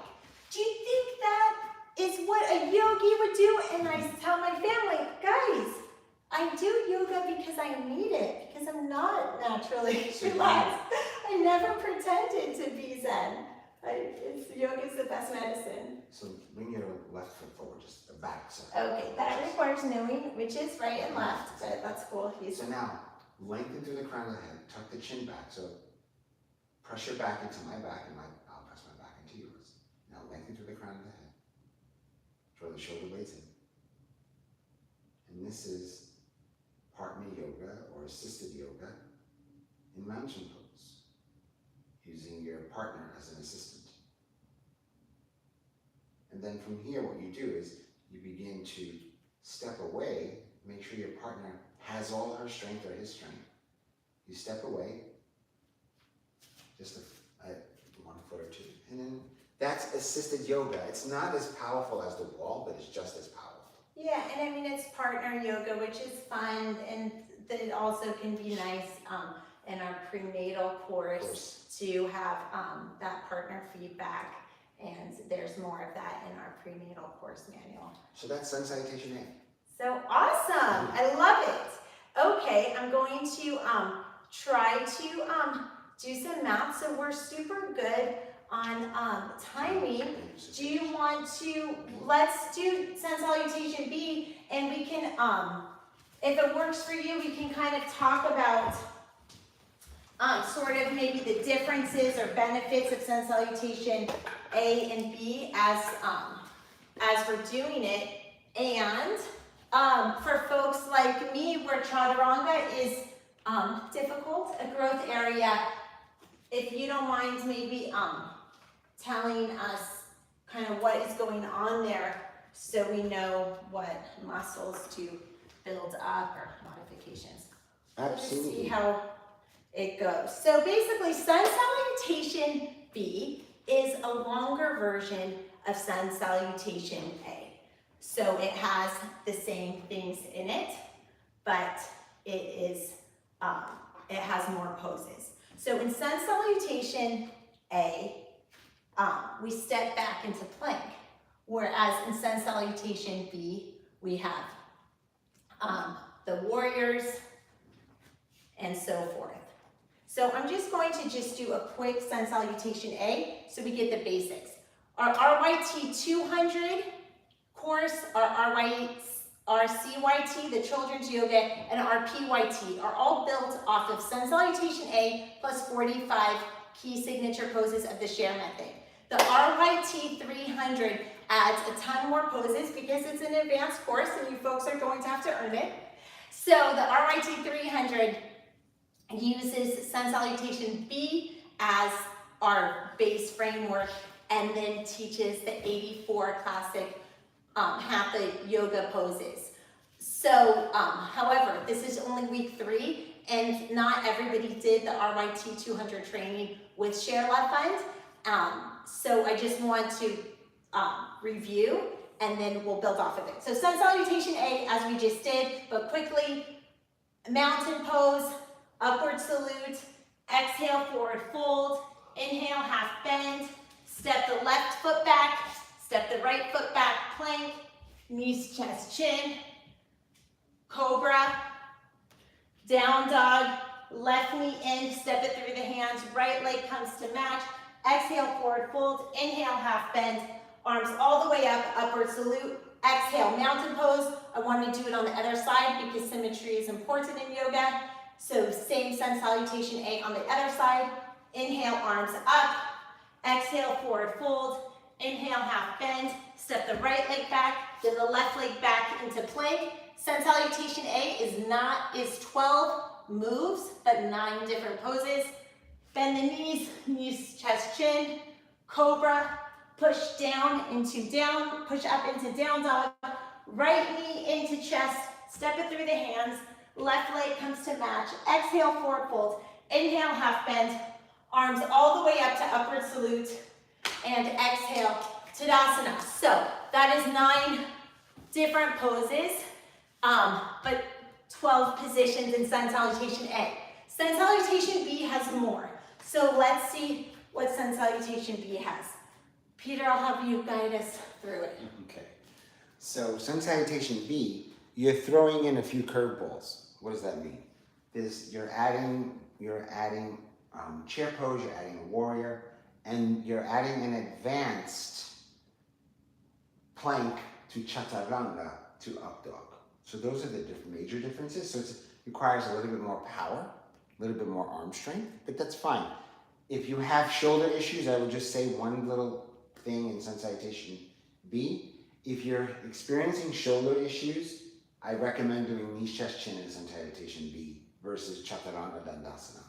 do you think that is what a yogi would do? And I tell my family, guys, I do yoga because I need it, because I'm not naturally relaxed. I never pretended to be Zen. Yoga is the best medicine. So bring your left foot forward, just the back side. Okay, that requires knowing which is right and left, but that's cool. So now, lengthen through the crown of the head, tuck the chin back. So press your back into my back, and I'll press my back into yours. Now lengthen through the crown of the head. Draw the shoulder blades in. And this is partner yoga or assisted yoga in mountain pose, using your partner as an assistant. And then from here, what you do is you begin to step away, make sure your partner has all her strength or his strength. You step away, just a 1 foot or two. And then that's assisted yoga. It's not as powerful as the wall, but it's just as powerful. Yeah, and I mean, it's partner yoga, which is fun, and it also can be nice in our prenatal course to have that partner feedback, and there's more of that in our prenatal course manual. So that's Sun Salutation A. So awesome, I love it. Okay, I'm going to try to do some math, so we're super good on timing. Do you want to, let's do Sun Salutation B, and we can if it works for you, we can kind of talk about sort of maybe the differences or benefits of sun salutation A and B as we're doing it. And for folks like me, where chaturanga is difficult, a growth area, if you don't mind maybe telling us kind of what is going on there so we know what muscles to build up or modifications. Absolutely. Let's see how it goes. So basically, sun salutation B is a longer version of sun salutation A. So it has the same things in it, but it has more poses. So in sun salutation A, we step back into plank, whereas in sun salutation B, we have the warriors and so forth. So I'm just going to do a quick sun salutation A so we get the basics. Our RYT 200 course, our CYT, the Children's Yoga, and our PYT are all built off of sun salutation A plus 45 key signature poses of the share method. The RYT 300 adds a ton more poses because it's an advanced course and you folks are going to have to earn it. So the RYT 300 uses sun salutation B as our base framework and then teaches the 84 classic hatha yoga poses. So, however, this is only week 3 and not everybody did the RYT 200 training with ShareLove.Fund. So I just want to review and then we'll build off of it. So sun salutation A, as we just did, but quickly, mountain pose, upward salute, exhale, forward fold, inhale, half bend, step the left foot back, step the right foot back, plank, knees, chest, chin, cobra, down dog, left knee in, step it through the hands, right leg comes to match, exhale, forward fold, inhale, half bend, arms all the way up, upward salute, exhale, mountain pose. I want to do it on the other side because symmetry is important in yoga. So same sun salutation A on the other side, inhale, arms up, exhale, forward fold, inhale, half bend, step the right leg back, then the left leg back into plank. Sun salutation A is 12 moves, but 9 different poses. Bend the knees, knees, chest, chin, cobra, push down into down, push up into down dog, right knee into chest, step it through the hands, left leg comes to match, exhale, forward fold, inhale, half bend, arms all the way up to upward salute, and exhale, Tadasana. So that is 9 different poses, but 12 positions in sun salutation A. Sun salutation B has more. So let's see what sun salutation B has. Peter, I'll have you guide us through it. Okay. So sun salutation B, you're throwing in a few curveballs. What does that mean? You're adding chair pose, you're adding a warrior, and you're adding an advanced plank to chaturanga to up dog. So those are the major differences. So it requires a little bit more power, a little bit more arm strength, but that's fine. If you have shoulder issues, I would just say one little thing in sun salutation B. If you're experiencing shoulder issues, I recommend doing knees, chest, chin in sun salutation B versus chaturanga dandasana.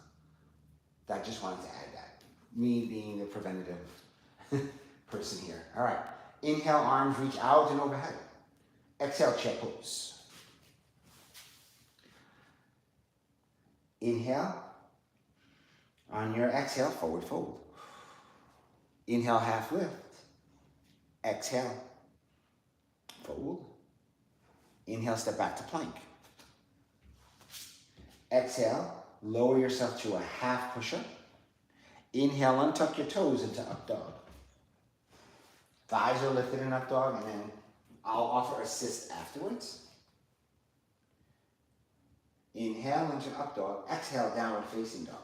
I just wanted to add that. Me being the preventative person here. All right. Inhale, arms reach out and overhead. Exhale, chair pose. Inhale. On your exhale, forward fold. Inhale, half lift. Exhale, fold. Inhale, step back to plank. Exhale, lower yourself to a half push-up. Inhale, untuck your toes into up dog. Thighs are lifted in up dog, and then I'll offer assist afterwards. Inhale into up dog. Exhale, downward facing dog.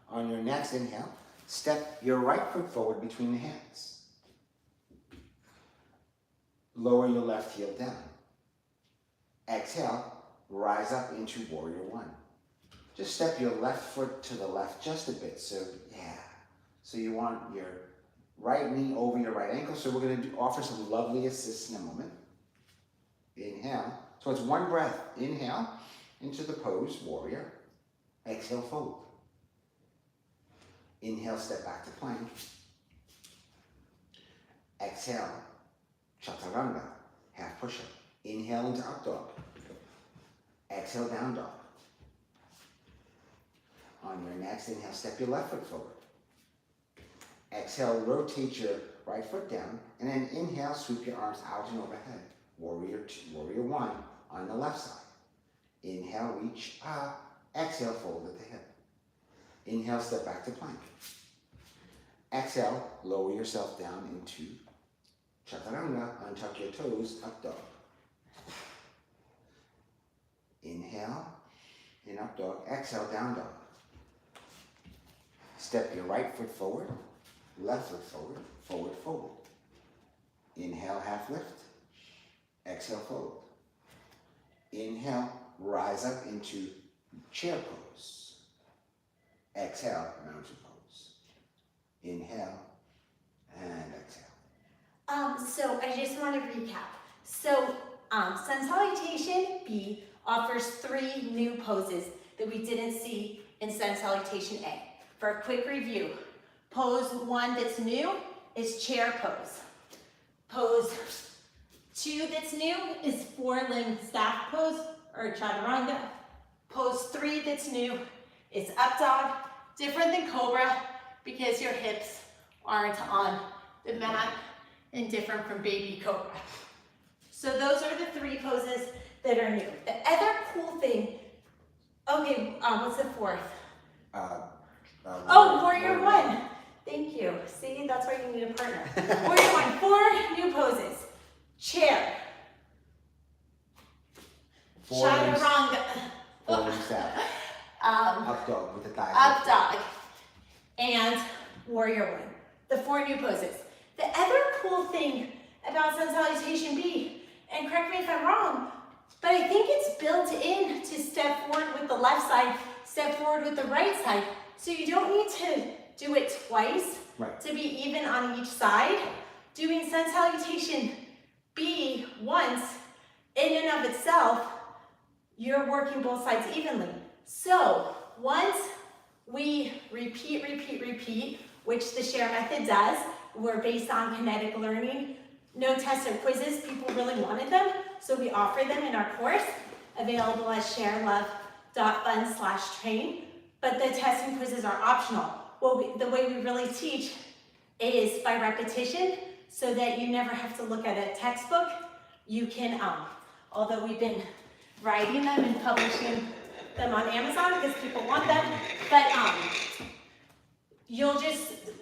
On your next inhale, step your right foot forward between the hands. lower your left heel down. Exhale, rise up into warrior one. Just step your left foot to the left just a bit. So yeah. So you want your right knee over your right ankle. So we're going to offer some lovely assists in a moment. Inhale. So it's one breath. Inhale into the pose, warrior. Exhale, fold. Inhale, step back to plank. Exhale, chaturanga, half push-up. Inhale into up dog. Exhale, down dog. On your next inhale, step your left foot forward. Exhale, rotate your right foot down, and then inhale, sweep your arms out and overhead. Warrior two, warrior one on the left side. Inhale, reach up. Exhale, fold at the hip. Inhale, step back to plank. Exhale, lower yourself down into chaturanga, untuck your toes, up dog. Inhale, in up dog. Exhale, down dog. Step your right foot forward, left foot forward, forward fold. Inhale, half lift. Exhale, fold. Inhale, rise up into chair pose. Exhale, mountain pose. Inhale, and exhale. So I just want to recap. So Sun Salutation B offers 3 new poses that we didn't see in Sun Salutation A. For a quick review, pose 1 that's new is chair pose. Pose 2 that's new is 4-limb staff pose or chaturanga. Pose 3 that's new is up dog, different than cobra because your hips aren't on the mat and different from baby cobra. So those are the 3 poses that are new. The other cool thing, okay, what's the 4th? Warrior one. Thank you. See, that's why you need a partner. Warrior one, 4 new poses. Chair. Chaturanga. 4-limb staff. Up dog with the thighs. Up dog. And warrior one. The 4 new poses. The other cool thing about Sun Salutation B, and correct me if I'm wrong, but I think it's built in to step forward with the left side, step forward with the right side. So you don't need to do it twice to be even on each side. Doing Sun Salutation B once, in and of itself, you're working both sides evenly. So once we repeat, which the SHARE method does, we're based on kinetic learning, no tests or quizzes, people really wanted them, so we offer them in our course, available at ShareLove.Fund/train. But the tests and quizzes are optional. Well, the way we really teach is by repetition, so that you never have to look at a textbook. You can, although we've been writing them and publishing them on Amazon because people want them, but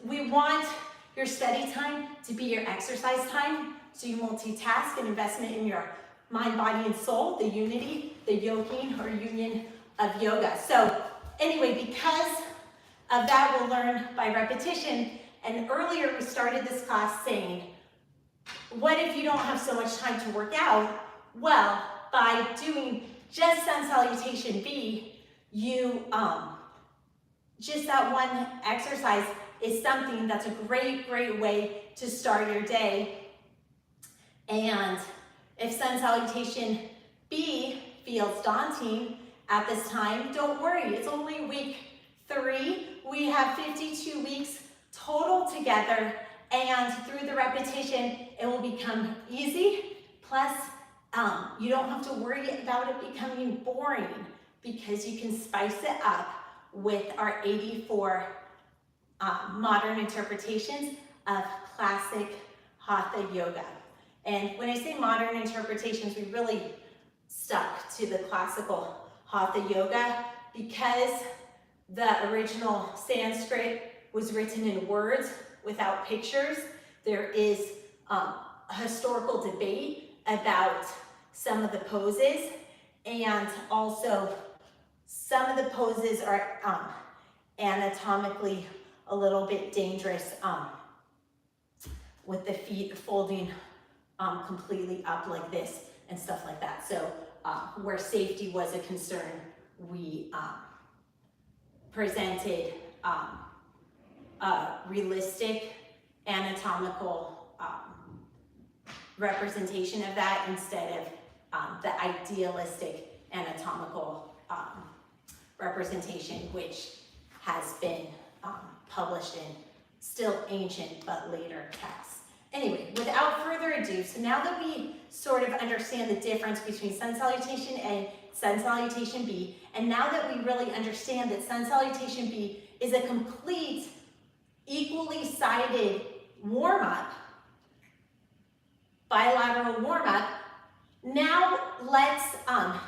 we want your study time to be your exercise time, so you multitask, an investment in your mind, body, and soul, the unity, the yoking or union of yoga. So anyway, because of that, we'll learn by repetition. And earlier we started this class saying, what if you don't have so much time to work out? Well, by doing just Sun Salutation B, you, just that one exercise is something that's a great way to start your day. And if Sun Salutation B feels daunting at this time, don't worry, it's only week 3. We have 52 weeks total together, and through the repetition, it will become easy. Plus, you don't have to worry about it becoming boring because you can spice it up with our 84 modern interpretations of classic Hatha yoga. And when I say modern interpretations, we really stuck to the classical Hatha yoga because the original Sanskrit was written in words without pictures. There is a historical debate about some of the poses, and also some of the poses are anatomically a little bit dangerous with the feet folding completely up like this and stuff like that. So where safety was a concern, we presented a realistic anatomical representation of that instead of the idealistic anatomical representation, which has been published in still ancient but later texts. Anyway, without further ado, so now that we sort of understand the difference between sun salutation and sun salutation B, and now that we really understand that sun salutation B is a complete, equally sided warm-up, bilateral warm-up, now let's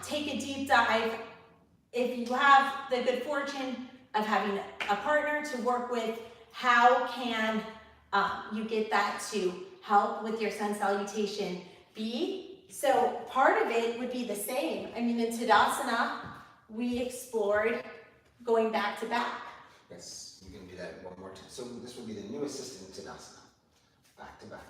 take a deep dive. If you have the good fortune of having a partner to work with, how can you get that to help with your sun salutation B? So part of it would be the same. I mean, in Tadasana, we explored going back to back. Yes, you can do that one more time. So this would be the new assistant Tadasana, back to back.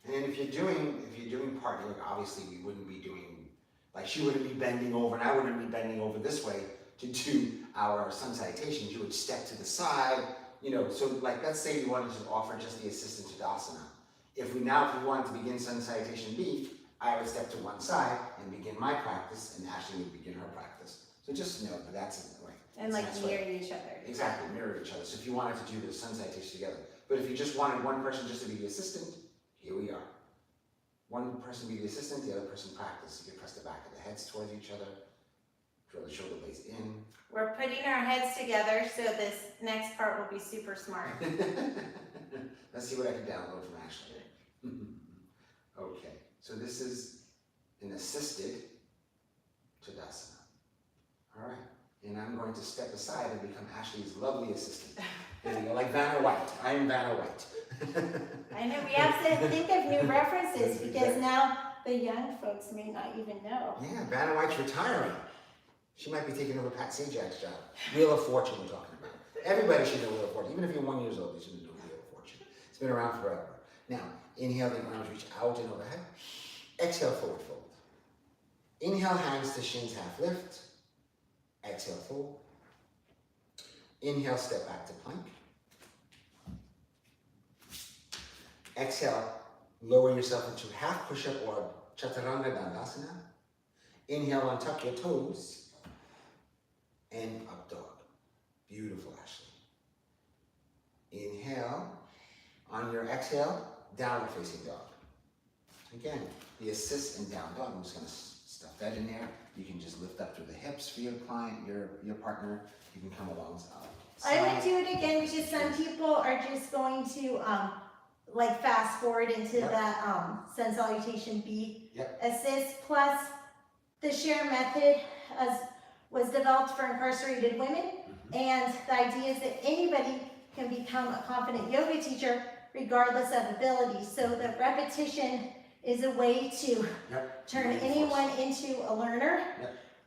And then if you're doing partner, obviously we wouldn't be doing, like she wouldn't be bending over and I wouldn't be bending over this way to do our sun salutations. You would step to the side, you know, so like let's say you wanted to offer just the assistant Tadasana. If we wanted to begin sun salutation B, I would step to one side and begin my practice and Ashley would begin her practice. So just know that that's in the way. And like mirror each other. Exactly, mirror each other. So if you wanted to do the sun salutation together. But if you just wanted one person just to be the assistant, here we are. One person be the assistant, the other person practice. You can press the back of the heads towards each other, draw the shoulder blades in. We're putting our heads together, so this next part will be super smart. Let's see what I can download from Ashley. Okay, so this is an assisted Tadasana. All right, and I'm going to step aside and become Ashley's lovely assistant. There we go, like Vanna White. I am Vanna White. I know, we have to think of new references because now the young folks may not even know. Yeah, Vanna White's retiring. She might be taking over Pat Sajak's job. Wheel of Fortune we're talking about. Everybody should know Wheel of Fortune. Even if you're 1 year old, you should know Wheel of Fortune. It's been around forever. Now, inhale, the arms reach out and overhead. Exhale, forward fold. Inhale, hands to shins, half lift. Exhale, fold. Inhale, step back to plank. Exhale, lower yourself into half push-up or Chaturanga Dandasana. Inhale, untuck your toes. And up dog. Beautiful, Ashley. Inhale. On your exhale, downward facing dog. Again, the assist and down dog. I'm just going to stuff that in there. You can just lift up through the hips for your client, your partner. You can come alongside. I would do it again because some people are just going to like fast forward into that sun salutation B assist. Plus, the share method was developed for incarcerated women, and the idea is that anybody can become a confident yoga teacher regardless of ability. So the repetition is a way to turn anyone into a learner.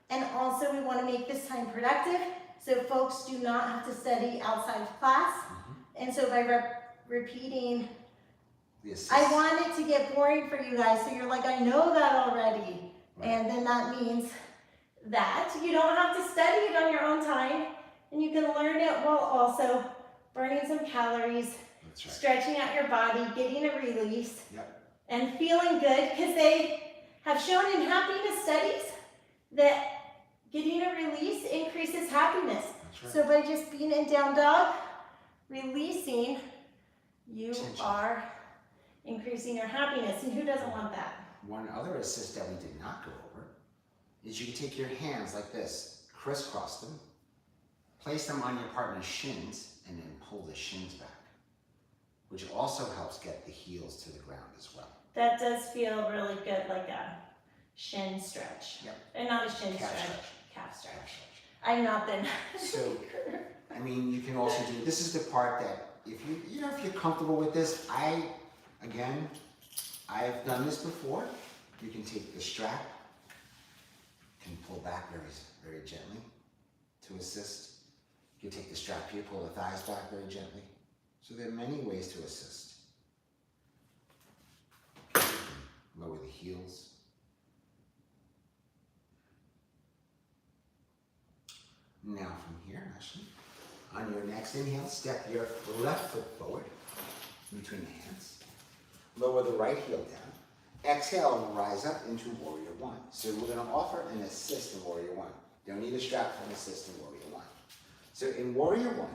And also we want to make this time productive so folks do not have to study outside of class. And so by repeating, I want it to get boring for you guys, so you're like, I know that already. And then that means that you don't have to study it on your own time, and you can learn it while also burning some calories, stretching out your body, getting a release, and feeling good, because they have shown in happiness studies that getting a release increases happiness. So by just being in down dog, releasing, you are increasing your happiness, and who doesn't want that? One other assist that we did not go over is you can take your hands like this, crisscross them, place them on your partner's shins, and then pull the shins back, which also helps get the heels to the ground as well. That does feel really good, like a shin stretch. And not a shin stretch, calf stretch. I'm not been. So, I mean, you can also do, this is the part that if if you're comfortable with this, I've done this before. You can take the strap, can pull back very, very gently to assist. You can take the strap here, pull the thighs back very gently. So there are many ways to assist. Lower the heels. Now from here, Ashley, on your next inhale, step your left foot forward between the hands. Lower the right heel down. Exhale, rise up into Warrior One. So we're going to offer an assist in Warrior One. Don't need a strap for an assist in Warrior One. So in Warrior One,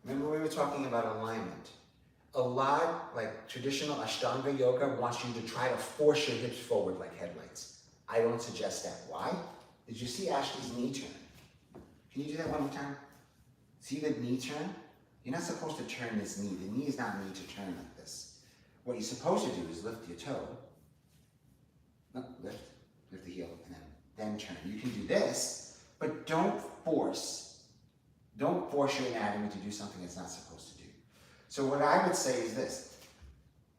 remember we were talking about alignment. A lot, like traditional Ashtanga yoga, wants you to try to force your hips forward like headlights. I don't suggest that. Why? Did you see Ashley's knee turn? Can you do that one more time? See the knee turn? You're not supposed to turn this knee. The knee is not made to turn like this. What you're supposed to do is lift your toe. No, lift the heel, and then turn. You can do this, but don't force your anatomy to do something it's not supposed to do. So what I would say is this.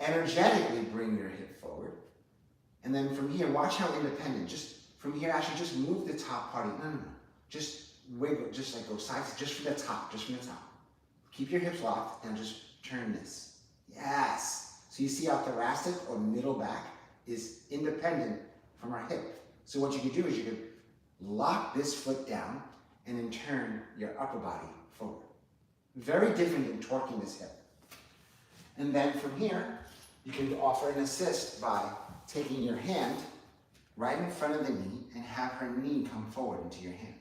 Energetically bring your hip forward. And then from here, watch how independent. Just from here, actually just move the top part. No. Just wiggle, just like go sides, just from the top. Keep your hips locked and just turn this. Yes. So you see how thoracic or middle back is independent from our hip. So what you can do is you can lock this foot down and then turn your upper body forward. Very different than torquing this hip. And then from here, you can offer an assist by taking your hand right in front of the knee and have her knee come forward into your hand.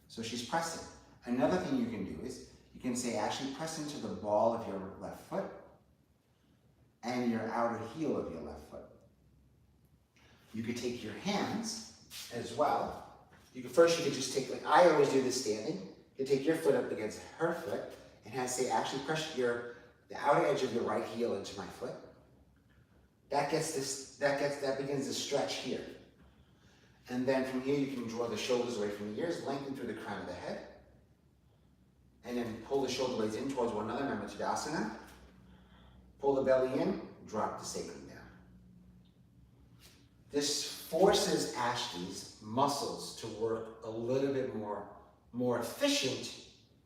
So she's pressing. Another thing you can do is you can say, actually press into the ball of your left foot and your outer heel of your left foot. You could take your hands as well. You could just take, like I always do this standing. You take your foot up against her foot and say, actually press the outer edge of your right heel into my foot. That begins to stretch here. And then from here, you can draw the shoulders away from the ears, lengthen through the crown of the head, and then pull the shoulder blades in towards one another. Remember Tadasana. Pull the belly in, drop the sacrum down. This forces Ashley's muscles to work a little bit more efficient,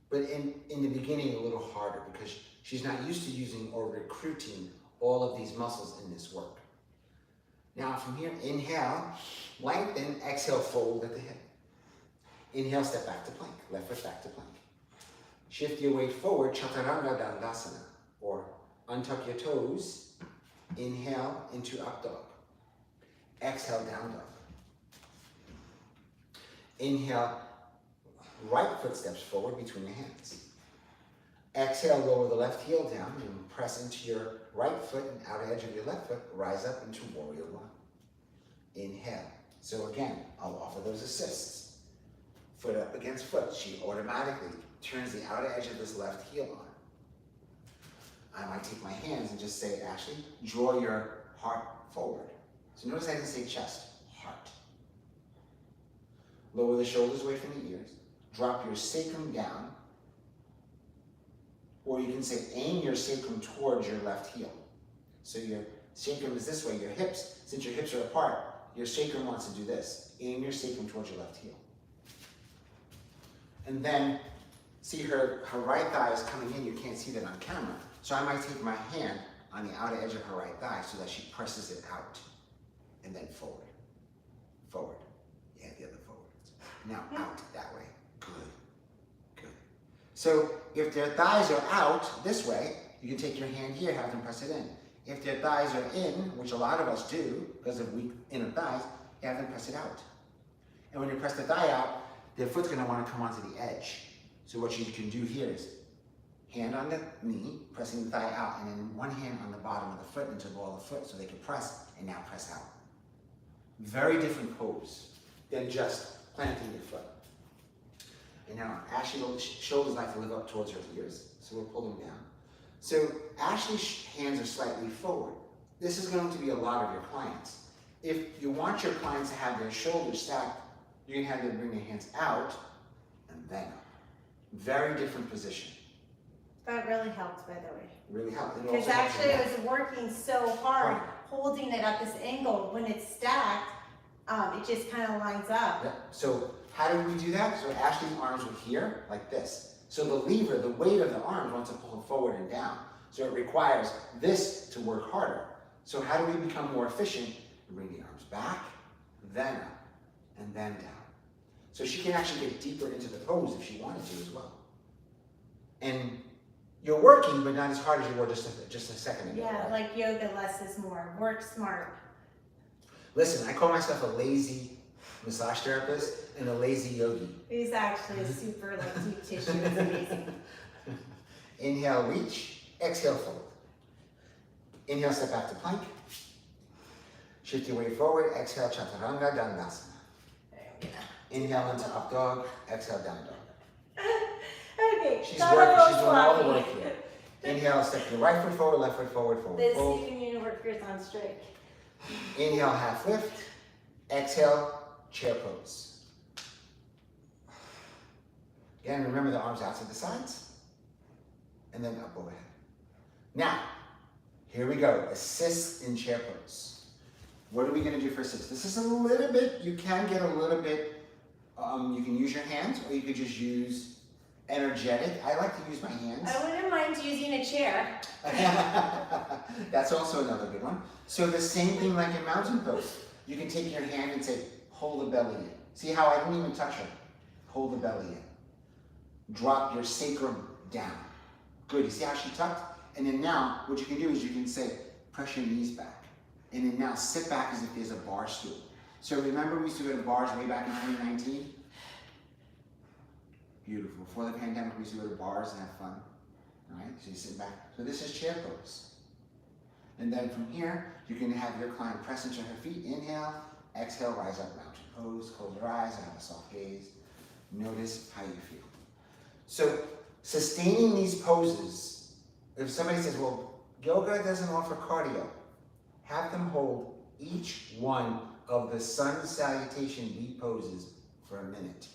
but in the beginning a little harder because she's not used to using or recruiting all of these muscles in this work. Now from here, inhale, lengthen, exhale, fold at the hip. Inhale, step back to plank, left foot back to plank. Shift your weight forward, Chaturanga Dandasana, or untuck your toes, inhale into up dog. Exhale, down dog. Inhale, right foot steps forward between the hands. Exhale, lower the left heel down and press into your right foot and outer edge of your left foot, rise up into Warrior One. Inhale. So again, I'll offer those assists. Foot up against foot. She automatically turns the outer edge of this left heel on. I might take my hands and just say, Ashley, draw your heart forward. So notice I didn't say chest, heart. Lower the shoulders away from the ears. Drop your sacrum down. Or you can say, aim your sacrum towards your left heel. So your sacrum is this way. Your hips, since your hips are apart, your sacrum wants to do this. Aim your sacrum towards your left heel. And then, see her right thigh is coming in. You can't see that on camera. So I might take my hand on the outer edge of her right thigh so that she presses it out. And then forward. Forward. Yeah, the other forward. Now out that way. Good. Good. So if their thighs are out this way, you can take your hand here, have them press it in. If their thighs are in, which a lot of us do because of weak inner thighs, you have them press it out. And when you press the thigh out, their foot's going to want to come onto the edge. So what you can do here is hand on the knee, pressing the thigh out, and then one hand on the bottom of the foot into the ball of the foot so they can press, and now press out. Very different pose than just planting your foot. And now Ashley's shoulders like to live up towards her ears, so we'll pull them down. So Ashley's hands are slightly forward. This is going to be a lot of your clients. If you want your clients to have their shoulders stacked, you can have them bring their hands out and then up. Very different position. That really helped, by the way. Really helped. Because actually I was working so hard, holding it at this angle. When it's stacked, it just kind of lines up. Yeah. So how do we do that? So Ashley's arms were here, like this. So the lever, the weight of the arms wants to pull forward and down. So it requires this to work harder. So how do we become more efficient? We bring the arms back, then up, and then down. So she can actually get deeper into the pose if she wanted to as well. And you're working, but not as hard as you were just a second ago. Yeah, right? like yoga, less is more. Work smart. Listen, I call myself a lazy massage therapist and a lazy yogi. He's actually a super deep tissue. It's amazing. Inhale, reach. Exhale, fold. Inhale, step back to plank. Shift your weight forward. Exhale, chaturanga dandasana. Inhale into up dog. Exhale, down dog. Okay. She's got a working. little She's doing all the sloppy. work here. Inhale, step your right foot forward, left foot forward, forward, The fold. union workers on strike. Inhale, half lift. Exhale, chair pose. Again, remember the arms out to the sides. And then up overhead. Now, here we go. Assist in chair pose. What are we going to do for assist? This is a little bit, you can get a little bit, you can use your hands or you could just use energetic. I like to use my hands. I wouldn't mind using a chair. That's also another good one. So the same thing like in mountain pose. You can take your hand and say, hold the belly in. See how I didn't even touch her? Hold the belly in. Drop your sacrum down. Good, you see how she tucked? And then now, what you can do is you can say, press your knees back. And then now sit back as if there's a bar stool. So remember we used to go to bars way back in 2019? Beautiful. Before the pandemic, we used to go to bars and have fun. All right, so you sit back. So this is chair pose. And then from here, you can have your client press into her feet. Inhale, exhale, rise up, mountain pose. Close your eyes and have a soft gaze. Notice how you feel. So sustaining these poses, if somebody says, well, yoga doesn't offer cardio, have them hold each one of the sun salutation V poses for a minute.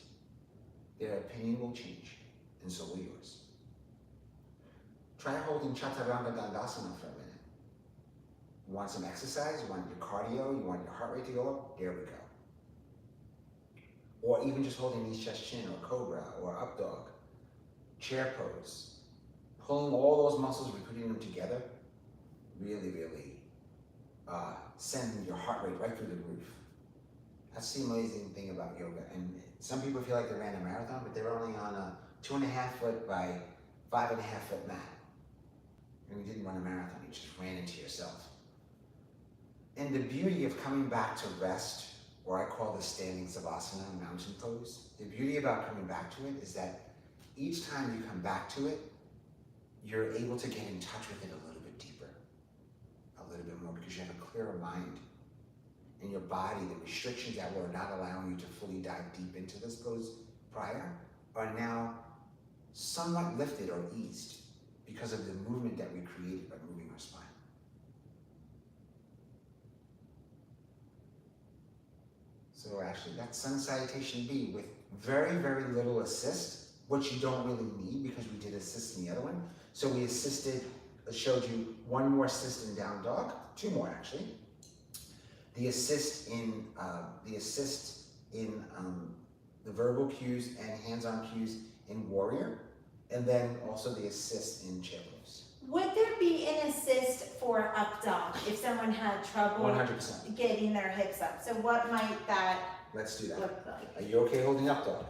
Their opinion will change, and so will yours. Try holding chaturanga dandasana for a minute. You want some exercise? You want your cardio? You want your heart rate to go up? There we go. Or even just holding knees, chest, chin, or cobra, or up dog. Chair pose. Pulling all those muscles, we're putting them together, really, really send your heart rate right through the roof. That's the amazing thing about yoga. And some people feel like they ran a marathon, but they're only on a 2.5 foot by 5.5 foot mat. And you didn't run a marathon, you just ran into yourself. And the beauty of coming back to rest, or I call this standing savasana, mountain pose, the beauty about coming back to it is that each time you come back to it, you're able to get in touch with it a little bit deeper, a little bit more, because you have a clearer mind. And your body, the restrictions that were not allowing you to fully dive deep into this pose prior, are now somewhat lifted or eased because of the movement that we created by moving our spine. So actually, that's sun salutation B with very, very little assist, which you don't really need because we did assist in the other one. So we assisted, showed you one more assist in down dog, two more actually. The assist in the verbal cues and hands-on cues in warrior, and then also the assist in chair pose. Would there be an assist for up dog if someone had trouble 100%. getting their hips up? So what might that Let's do that. look like? Are you okay holding up dog?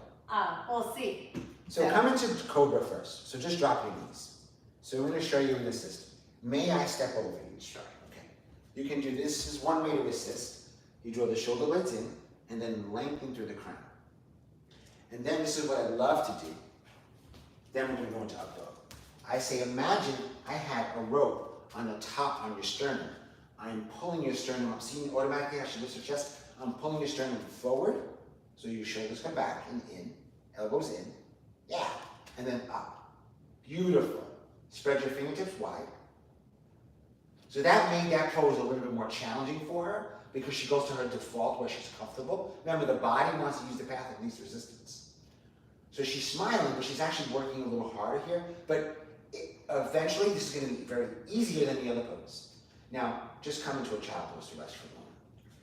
We'll see. So come into cobra first. So just drop your knees. So I'm going to show you an assist. May I step over you? Sure. Okay. You can do this. Is one way to assist. You draw the shoulder blades in and then lengthen through the crown. And then this is what I love to do. Then we're going to go into up dog. I say, imagine I had a rope on the top on your sternum. I'm pulling your sternum up. See, automatically I should lift your chest. I'm pulling your sternum forward. So your shoulders come back and in. Elbows in. Yeah. And then up. Beautiful. Spread your fingertips wide. So that made that pose a little bit more challenging for her because she goes to her default where she's comfortable. Remember, the body wants to use the path of least resistance. So she's smiling, but she's actually working a little harder here. But eventually, this is going to be very easier than the other pose. Now, just come into a child pose to rest for a moment.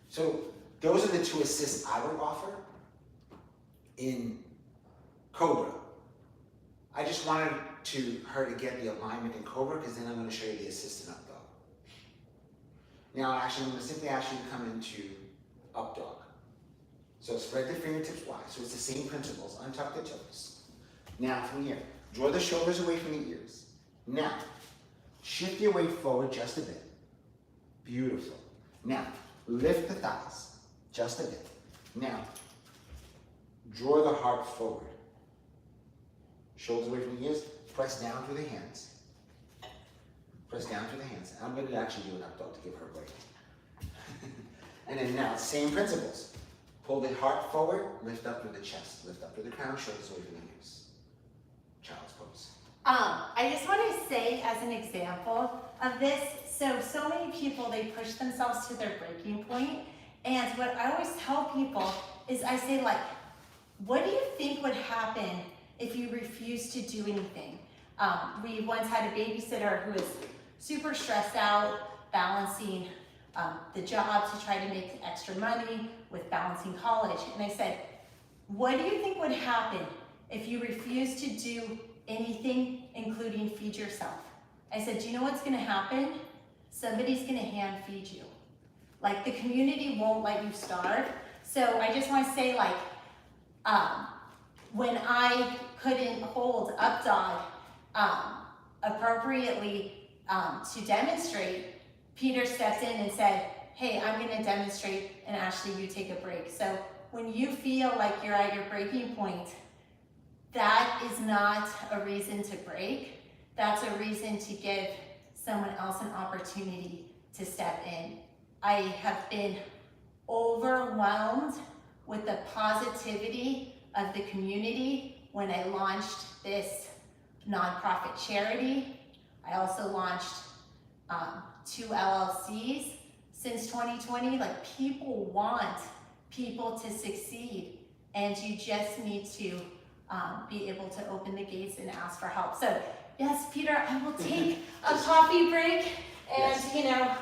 So those are the two assists I would offer in Cobra. I just wanted her to get the alignment in Cobra because then I'm going to show you the assist in up dog. Now actually, I'm going to simply ask you to come into up dog. So spread the fingertips wide. So it's the same principles. Untuck the toes. Now from here, draw the shoulders away from the ears. Now, shift your weight forward just a bit. Beautiful. Now, lift the thighs just a bit. Now, draw the heart forward. Shoulders away from the ears. Press down through the hands. Press down through the hands. I'm going to actually do an up dog to give her a break. And then now, same principles. Pull the heart forward, lift up through the chest, lift up through the crown, shoulders away from the ears. Child's pose. I just want to say as an example of this, so many people, they push themselves to their breaking point. And what I always tell people is I say like, what do you think would happen if you refused to do anything? We once had a babysitter who was super stressed out, balancing the job to try to make extra money with balancing college. And I said, what do you think would happen if you refused to do anything, including feed yourself? I said, do you know what's gonna happen? Somebody's gonna hand feed you. Like the community won't let you starve. So I just wanna say like, when I couldn't hold up dog appropriately to demonstrate, Peter stepped in and said, hey, I'm gonna demonstrate and Ashley, you take a break. So when you feel like you're at your breaking point, that is not a reason to break. That's a reason to give someone else an opportunity to step in. I have been overwhelmed with the positivity of the community when I launched this nonprofit charity. I also launched 2 LLCs since 2020. Like, people want people to succeed, and you just need to be able to open the gates and ask for help. So yes, Peter, I will take a coffee break and Yes. you know,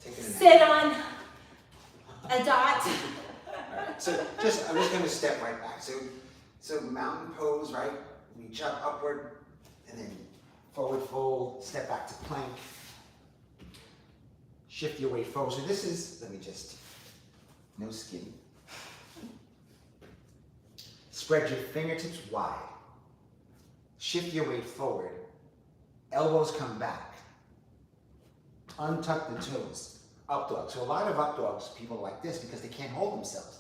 Take it in. sit on a dot. Alright, so I'm just gonna step right back. So mountain pose, right? Reach up, upward, and then forward fold, step back to plank. Shift your weight forward. So this is, let me just, no skin. Spread your fingertips wide. Shift your weight forward. Elbows come back. Untuck the toes. Up dog. So a lot of up dogs, people like this because they can't hold themselves.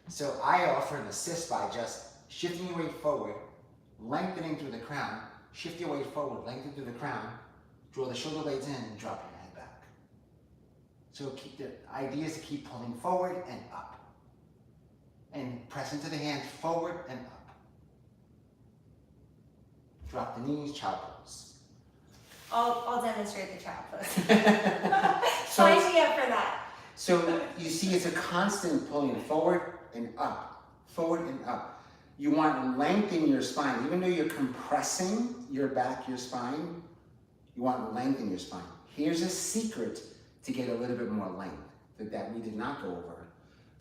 So I offer an assist by just shifting your weight forward, lengthening through the crown, shift your weight forward, lengthen through the crown, draw the shoulder blades in, and drop your head back. So keep the idea is to keep pulling forward and up. And press into the hands, forward and up. Drop the knees, child pose. I'll demonstrate the child pose. So Sign me up for that. So you see it's a constant pulling forward and up, forward and up. You want to lengthen your spine. Even though you're compressing your back, your spine, you want to lengthen your spine. Here's a secret to get a little bit more length that we did not go over,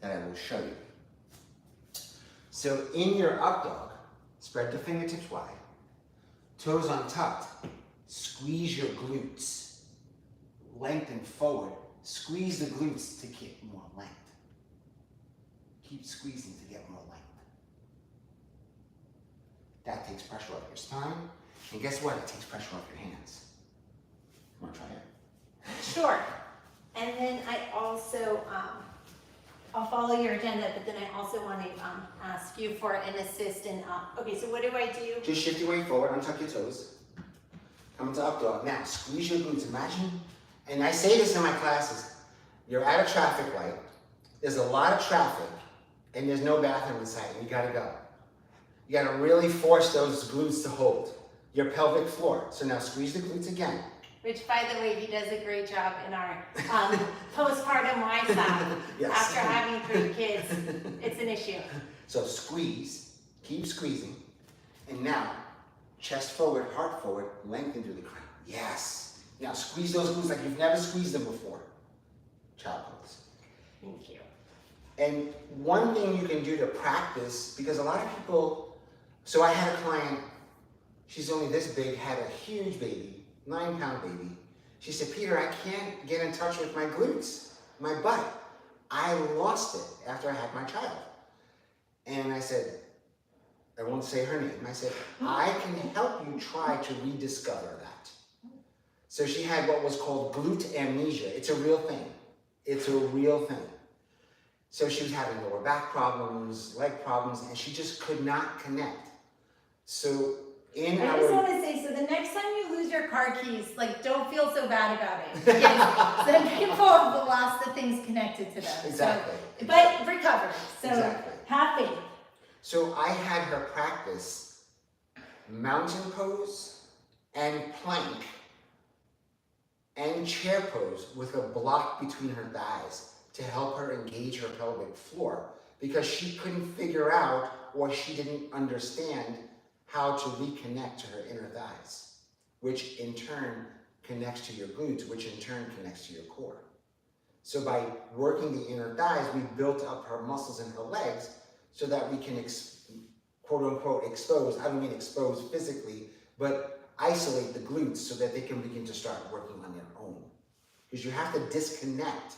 that I will show you. So in your up dog, spread the fingertips wide, toes untucked, squeeze your glutes, lengthen forward, squeeze the glutes to get more length. Keep squeezing to get more length. That takes pressure off your spine, and guess what? It takes pressure off your hands. You want to try it? Sure. And then I also, I'll follow your agenda, but then I also want to ask you for an assist in, okay, so what do I do? Just shift your weight forward, untuck your toes. Come into up dog. Now, squeeze your glutes. Imagine, and I say this in my classes, you're at a traffic light, there's a lot of traffic, and there's no bathroom in sight, and you gotta go. You gotta really force those glutes to hold your pelvic floor. So now squeeze the glutes again. Which, by the way, he does a great job in our postpartum lifestyle. Yes. After having 3 kids, it's an issue. So squeeze, keep squeezing, and now chest forward, heart forward, lengthen through the crown. Yes. Now squeeze those glutes like you've never squeezed them before. Child pose. Thank you. And one thing you can do to practice, because a lot of people, so I had a client, she's only this big, had a huge baby, 9-pound baby. She said, Peter, I can't get in touch with my glutes, my butt. I lost it after I had my child. And I said, I won't say her name. I said, I can help you try to rediscover that. So she had what was called glute amnesia. It's a real thing. It's a real thing. So she was having lower back problems, leg problems, and she just could not connect. So I just want to say, so the next time you lose your car keys, like, don't feel so bad about it. Because some people have lost the things connected to them. Exactly. So, but recover. So Exactly. have faith. So I had her practice mountain pose and plank and chair pose with a block between her thighs to help her engage her pelvic floor, because she couldn't figure out, or she didn't understand how to reconnect to her inner thighs, which in turn connects to your glutes, which in turn connects to your core. So by working the inner thighs, we built up her muscles in her legs so that we can, quote unquote, expose, I don't mean expose physically, but isolate the glutes so that they can begin to start working on their own. Because you have to disconnect,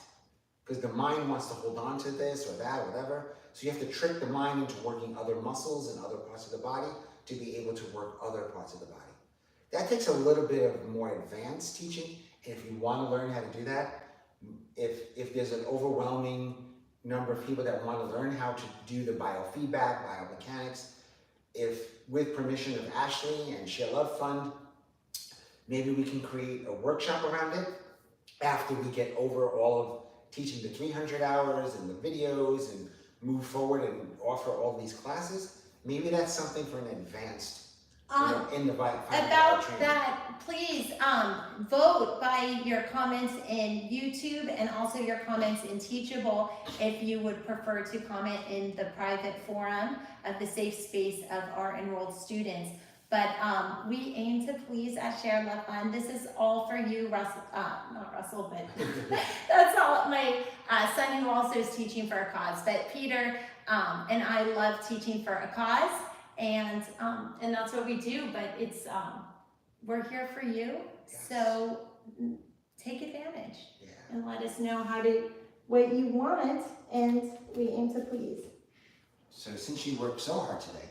because the mind wants to hold on to this or that or whatever. So you have to trick the mind into working other muscles and other parts of the body to be able to work other parts of the body. That takes a little bit of more advanced teaching. And if you want to learn how to do that, if there's an overwhelming number of people that want to learn how to do the biofeedback, biomechanics, if with permission of Ashley and ShareLove.Fund, maybe we can create a workshop around it after we get over all of teaching the 300 hours and the videos and move forward and offer all these classes. Maybe that's something for an advanced, in the About that, please vote by your comments in YouTube and also your comments in Teachable if you would prefer to comment in the private forum of the safe space of our enrolled students. But we aim to please at ShareLove.Fund. This is all for you, Russell, not Russell, but that's all my son who also is teaching for a cause. But Peter and I love teaching for a cause, and that's what we do. But it's we're here for you, yes. So take advantage, yeah. And let us know what you want, and we aim to please. So since you worked so hard today,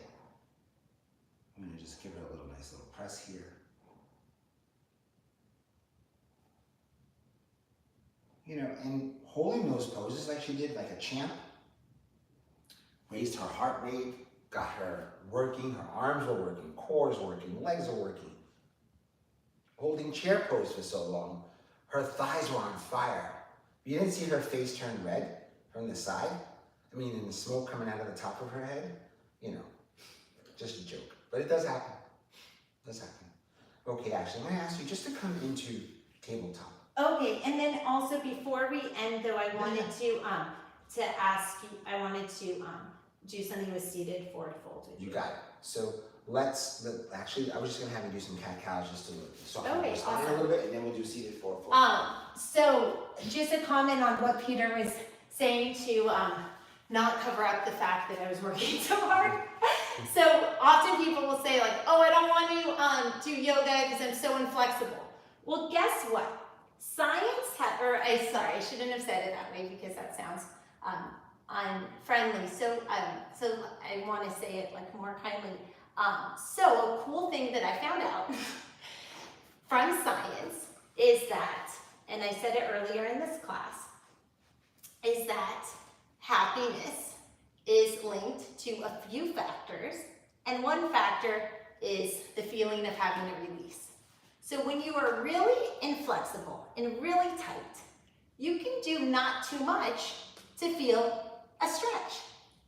I'm going to just give her a nice little press here. You know, and holding those poses like she did, like a champ, raised her heart rate, got her working, her arms were working, cores working, legs are working. Holding chair pose for so long, her thighs were on fire. You didn't see her face turn red from the side? I mean, and the smoke coming out of the top of her head? You know, just a joke. But it does happen. It does happen. Okay, Ashley, I'm going to ask you just to come into tabletop. Okay, and then also before we end, though, I wanted to ask you. I wanted to do something with seated forward fold. You got it. So actually, I was just going to have you do some cat-cows just to soften the spine a little bit, and then we'll do seated forward fold. So just a comment on what Peter was saying to not cover up the fact that I was working so hard. So often people will say like, oh, I don't want to do yoga because I'm so inflexible. Well, guess what? Science I shouldn't have said it that way because that sounds unfriendly. So I want to say it like more kindly. So a cool thing that I found out from science is that, and I said it earlier in this class, is that happiness is linked to a few factors, and one factor is the feeling of having a release. So when you are really inflexible and really tight, you can do not too much to feel a stretch.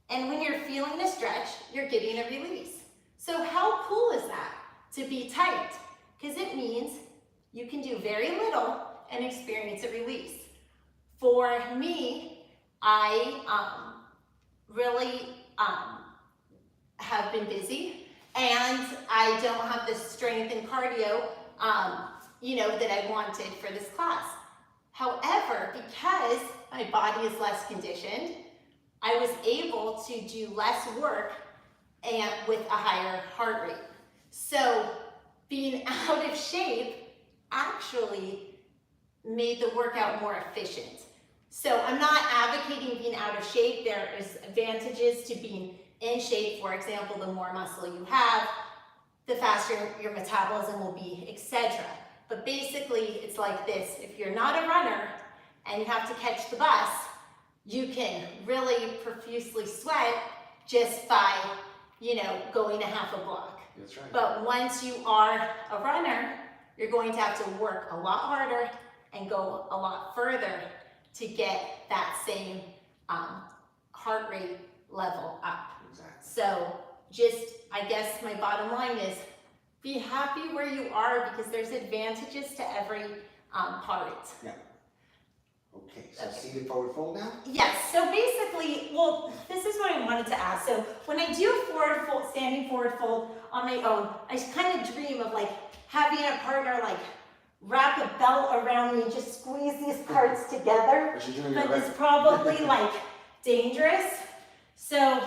And when you're feeling a stretch, you're getting a release. So how cool is that to be tight? Because it means you can do very little and experience a release. For me, I really have been busy, and I don't have the strength and cardio that I wanted for this class. However, because my body is less conditioned, I was able to do less work and with a higher heart rate. So being out of shape actually made the workout more efficient. So I'm not advocating being out of shape. There is advantages to being in shape. For example, the more muscle you have, the faster your metabolism will be, etc. But basically, it's like this. If you're not a runner and you have to catch the bus, you can really profusely sweat just by, going a half a block. That's right. But once you are a runner, you're going to have to work a lot harder and go a lot further to get that same heart rate level up. Exactly. So I guess my bottom line is be happy where you are because there's advantages to every part. Yeah. Okay, so seated forward fold now? Yes, so basically, this is what I wanted to ask. So when I do forward fold, standing forward fold on my own, I kind of dream of like having a partner like wrap a belt around me and just squeeze these parts together. But it's probably like dangerous. So,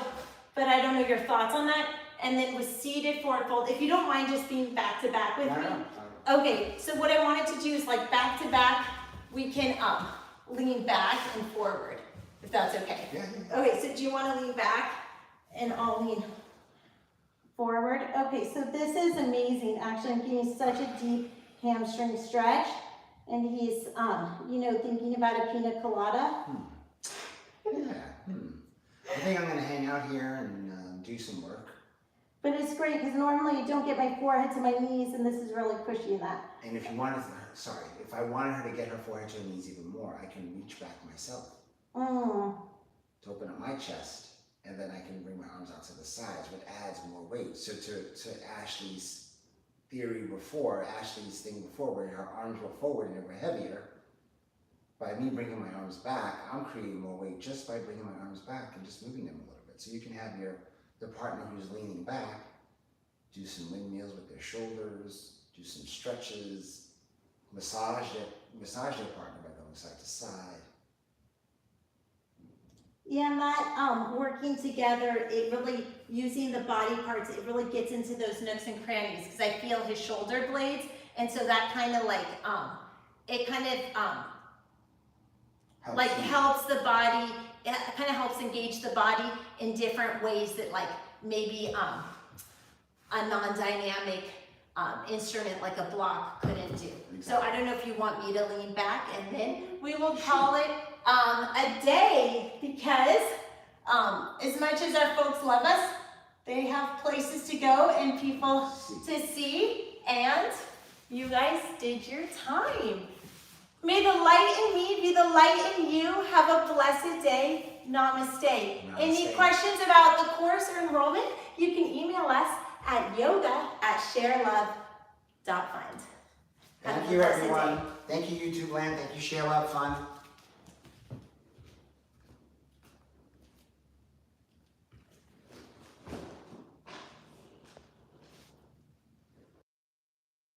but I don't know your thoughts on that. And then with seated forward fold, if you don't mind just being back to back with me. Okay, so what I wanted to do is like back to back, we can lean back and forward, if that's okay. Yeah. Okay, so do you want to lean back and I'll lean forward? Okay, so this is amazing. Actually, I'm getting such a deep hamstring stretch. And he's, thinking about a pina colada. Yeah. I think I'm going to hang out here and do some work. But it's great because normally you don't get my forehead to my knees, and this is really pushing that. And if you wanted, if I wanted her to get her forehead to her knees even more, I can reach back myself to open up my chest, and then I can bring my arms out to the sides, which adds more weight. So to Ashley's theory before, Ashley's thing before, where her arms were forward and they were heavier, by me bringing my arms back, I'm creating more weight just by bringing my arms back and just moving them a little bit. So you can have the partner who's leaning back do some windmills with their shoulders, do some stretches, massage their partner by going side to side. Yeah, and that working together, it really, using the body parts, it really gets into those nooks and crannies because I feel his shoulder blades, and so that kind of like, it kind of helps the body, it kind of helps engage the body in different ways that like maybe a non-dynamic instrument like a block couldn't do. Exactly. So I don't know if you want me to lean back and then we will call it a day because as much as our folks love us, they have places to go and people to see, and you guys did your time. May the light in me be the light in you. Have a blessed day. Namaste. Any questions about the course or enrollment, you can email us at yoga@ShareLove.Fund. Thank you, everyone. Thank you, YouTube land. Thank you, ShareLove.Fund.